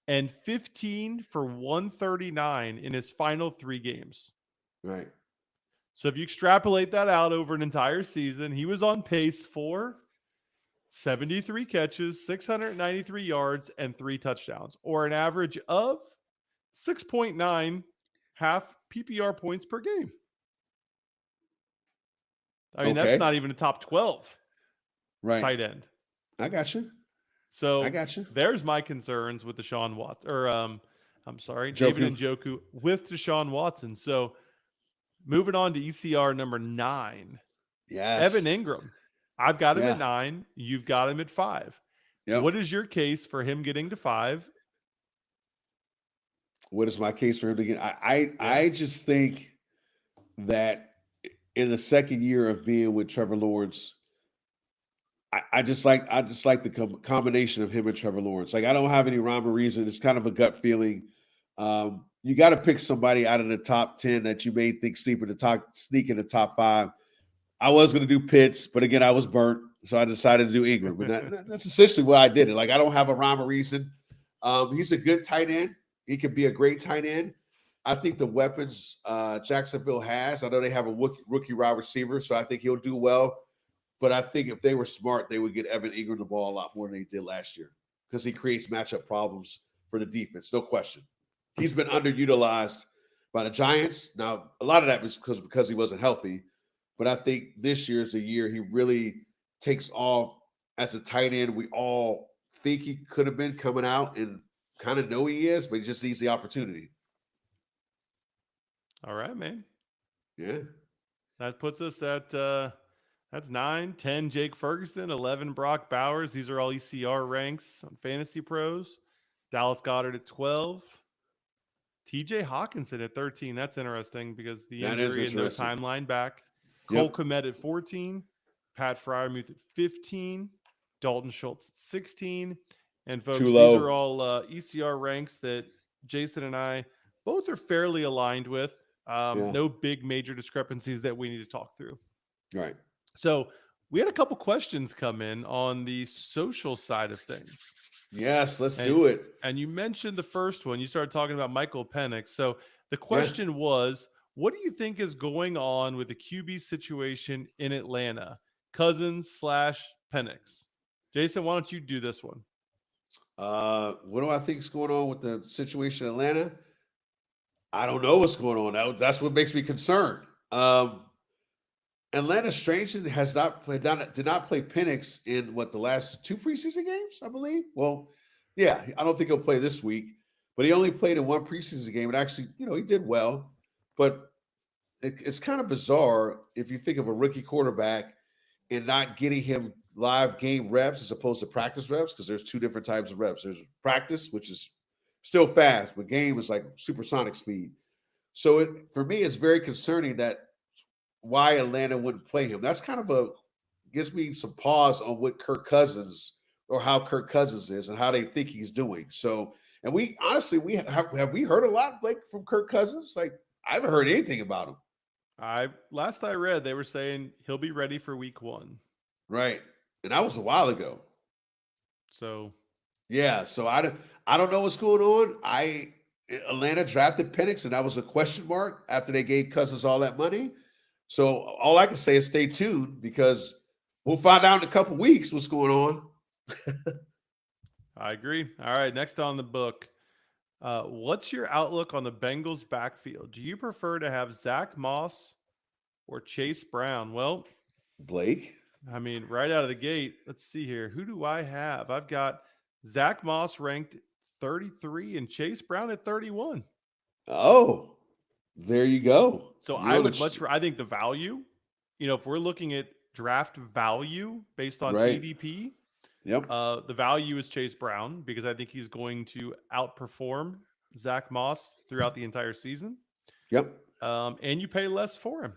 and 15 for 139 in his final 3 games. Right. So if you extrapolate that out over an entire season, he was on pace for 73 catches, 693 yards, and 3 touchdowns, or an average of 6.9 half PPR points per game. I mean, that's not even a top 12 tight end. I got you. So I got you. There's my concerns with Deshaun Watson, or David Njoku with Deshaun Watson. So moving on to ECR number 9. Yes. Evan Ingram. I've got him at 9. You've got him at 5. Yep. What is your case for him getting to 5? What is my case for him to get? I just think that in the second year of being with Trevor Lawrence, I just like the combination of him and Trevor Lawrence. Like, I don't have any rhyme or reason. It's kind of a gut feeling. You got to pick somebody out of the top 10 that you may think sneak in the top 5. I was going to do Pitts, but again, I was burnt, so I decided to do Ingram. But that's essentially why I did it. Like, I don't have a rhyme or reason. He's a good tight end. He could be a great tight end. I think the weapons Jacksonville has, I know they have a rookie wide receiver, so I think he'll do well. But I think if they were smart, they would get Evan Ingram the ball a lot more than they did last year, because he creates matchup problems for the defense, no question. He's been underutilized by the Giants. Now, a lot of that was because he wasn't healthy, but I think this year is the year he really takes off as a tight end. We all think he could have been coming out and kind of know he is, but he just needs the opportunity. All right, man. Yeah. That puts us at that's 9, 10 Jake Ferguson, 11 Brock Bowers. These are all ECR ranks on Fantasy Pros. Dallas Goedert at 12. TJ Hawkinson at 13. That's interesting because the injury and no timeline back. Cole Kmet at 14. Pat Freiermuth at 15. Dalton Schultz at 16. And folks, these are all ECR ranks that Jason and I both are fairly aligned with. No big major discrepancies that we need to talk through. Right. So we had a couple questions come in on the social side of things. Yes, let's do it. And you mentioned the first one. You started talking about Michael Penix. So the question was, what do you think is going on with the QB situation in Atlanta? Cousins/Penix. Jason, why don't you do this one? What do I think is going on with the situation in Atlanta? I don't know what's going on. That's what makes me concerned. Atlanta strangely did not play Penix in the last 2 preseason games, I believe. Well, yeah, I don't think he'll play this week, but he only played in 1 preseason game. And actually, he did well, but it's kind of bizarre if you think of a rookie quarterback and not getting him live game reps as opposed to practice reps, because there's 2 different types of reps. There's practice, which is still fast, but game is like supersonic speed. So for me, it's very concerning that why Atlanta wouldn't play him. That's kind of gives me some pause on what Kirk Cousins, or how Kirk Cousins is and how they think he's doing. So, and we honestly, have we heard a lot, Blake, from Kirk Cousins? Like, I haven't heard anything about him. Last I read, they were saying he'll be ready for week 1. Right. And that was a while ago. So, yeah. So I don't know what's going on. Atlanta drafted Penix, and that was a question mark after they gave Cousins all that money. So all I can say is stay tuned, because we'll find out in a couple weeks what's going on. I agree. All right. Next on the book. What's your outlook on the Bengals backfield? Do you prefer to have Zach Moss or Chase Brown? Well, Blake, I mean, right out of the gate, let's see here. Who do I have? I've got Zach Moss ranked 33 and Chase Brown at 31. Oh, there you go. So I think the value, if we're looking at draft value based on ADP, the value is Chase Brown, because I think he's going to outperform Zach Moss throughout the entire season. Yep. And you pay less for him.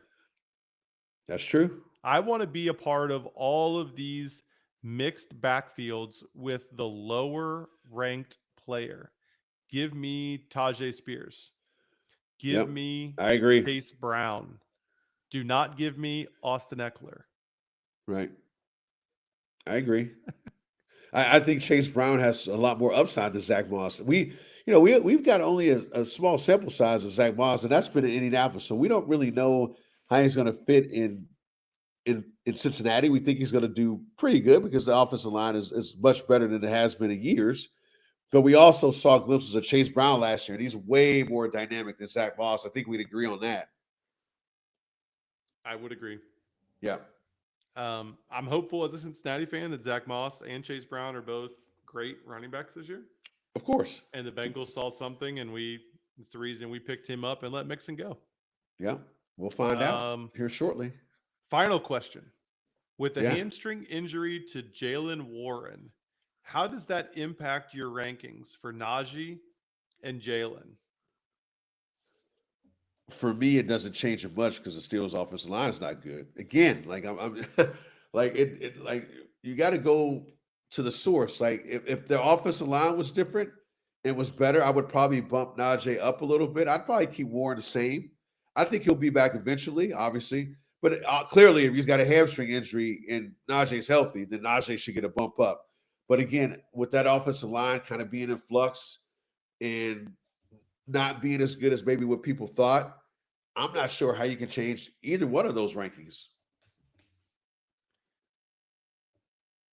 That's true. I want to be a part of all of these mixed backfields with the lower ranked player. give me Tajay Spears. Give me I agree. Chase Brown. Do not give me Austin Eckler. Right. I agree. I think Chase Brown has a lot more upside than Zach Moss. We've got only a small sample size of Zach Moss, and that's been in Indianapolis, so we don't really know how he's going to fit in Cincinnati. We think he's going to do pretty good because the offensive line is much better than it has been in years. But we also saw glimpses of Chase Brown last year, and he's way more dynamic than Zach Moss. I think we'd agree on that. I would agree. Yeah. I'm hopeful as a Cincinnati fan that Zach Moss and Chase Brown are both great running backs this year. Of course. And the Bengals saw something, and it's the reason we picked him up and let Mixon go. Yeah. We'll find out here shortly. Final question. With the hamstring injury to Jaylen Warren, how does that impact your rankings for Najee and Jaylen? For me, it doesn't change it much because the Steelers' offensive line is not good. Again, like I'm like like you got to go to the source. Like if the offensive line was different, it was better, I would probably bump Najee up a little bit. I'd probably keep Warren the same. I think he'll be back eventually, obviously. But clearly, if he's got a hamstring injury and Najee's healthy, then Najee should get a bump up. But again, with that offensive line kind of being in flux and not being as good as maybe what people thought, I'm not sure how you can change either one of those rankings.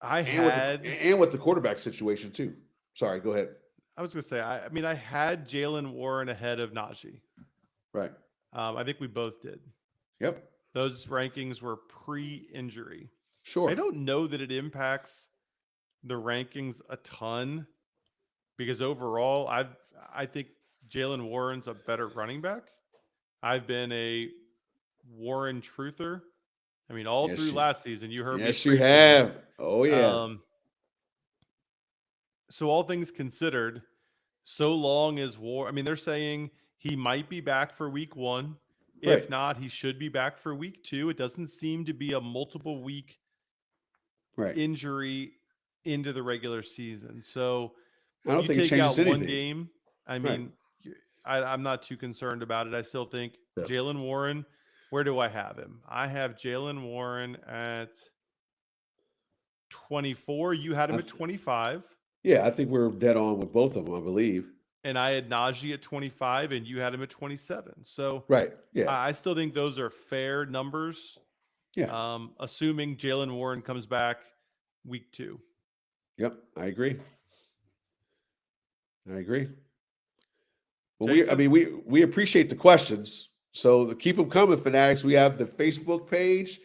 And with the quarterback situation too. Sorry, go ahead. I was going to say, I had Jaylen Warren ahead of Najee. Right. I think we both did. Yep. Those rankings were pre-injury. Sure. I don't know that it impacts the rankings a ton because overall, I think Jaylen Warren's a better running back. I've been a Warren truther. I mean, all through last season, you heard me. Yes, you have. Oh, yeah. So all things considered, so long as they're saying he might be back for week 1. Right. If not, he should be back for week 2. It doesn't seem to be a multiple week injury into the regular season. So I don't think you it take out changes one game. I'm not too concerned about it. I still think Jaylen Warren, where do I have him? I have Jaylen Warren at 24. You had him at 25. Yeah, I think we're dead on with both of them, I believe. And I had Najee at 25, and you had him at 27. So I still think those are fair numbers. Yeah. Assuming Jaylen Warren comes back week 2. Yep, I agree. Well, we appreciate the questions. So keep them coming, Fanatics. We have the Facebook page.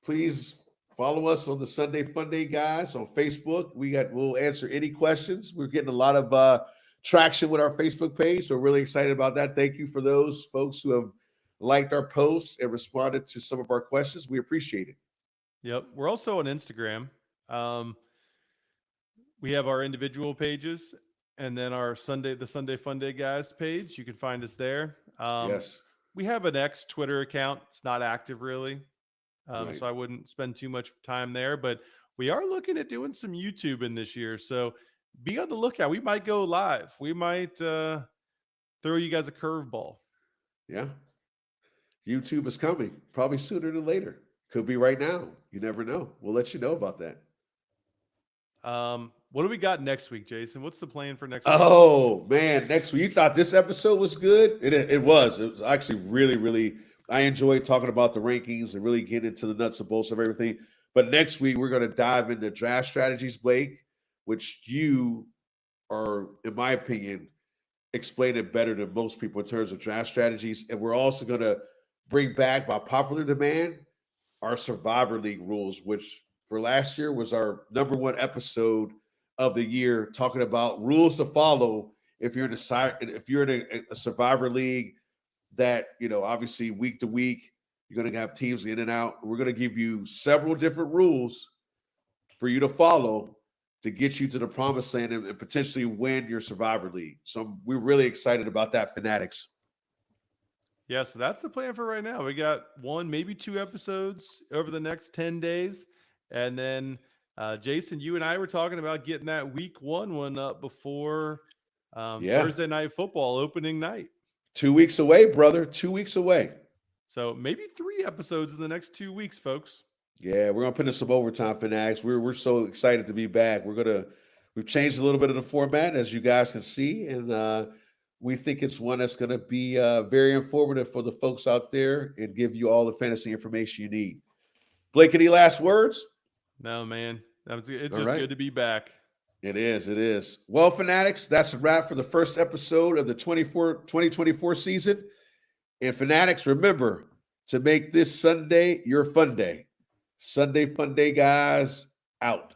Please follow us on the Sunday Fun Day guys on Facebook. We'll answer any questions. We're getting a lot of traction with our Facebook page, so really excited about that. Thank you for those folks who have liked our posts and responded to some of our questions. We appreciate it. Yep. We're also on Instagram. We have our individual pages and then the Sunday Fun Day guys page. You can find us there. Yes. We have an Twitter account. It's not active really. So I wouldn't spend too much time there, but we are looking at doing some YouTube in this year. So be on the lookout. We might go live. We might throw you guys a curveball. Yeah. YouTube is coming probably sooner than later. Could be right now. You never know. We'll let you know about that. What do we got next week, Jason? What's the plan for next week? Oh, man. Next week. You thought this episode was good? It was. It was actually really, really. I enjoyed talking about the rankings and really getting into the nuts and bolts of everything. But next week, we're going to dive into draft strategies, Blake, which you are, in my opinion, explain it better than most people in terms of draft strategies. And we're also going to bring back, by popular demand, our Survivor League rules, which for last year was our number 1 episode of the year, talking about rules to follow if you're in a Survivor League that, obviously week to week, you're going to have teams in and out. We're going to give you several different rules for you to follow to get you to the promised land and potentially win your Survivor League. So we're really excited about that, Fanatics. Yeah, so that's the plan for right now. We got 1, maybe 2 episodes over the next 10 days. And then, Jason, you and I were talking about getting that week 1 up before Thursday Night Football opening night. 2 weeks away, brother. 2 weeks away. So maybe 3 episodes in the next 2 weeks, folks. Yeah, we're gonna put in some overtime, Fanatics. We're so excited to be back. We've changed a little bit of the format, as you guys can see, and we think it's one that's gonna be very informative for the folks out there and give you all the fantasy information you need. Blake, any last words? No, man. It's just good to be back. It is. Well, Fanatics, that's a wrap for the first episode of the 2024 season. And Fanatics, remember to make this Sunday your fun day. Sunday fun day, guys, out.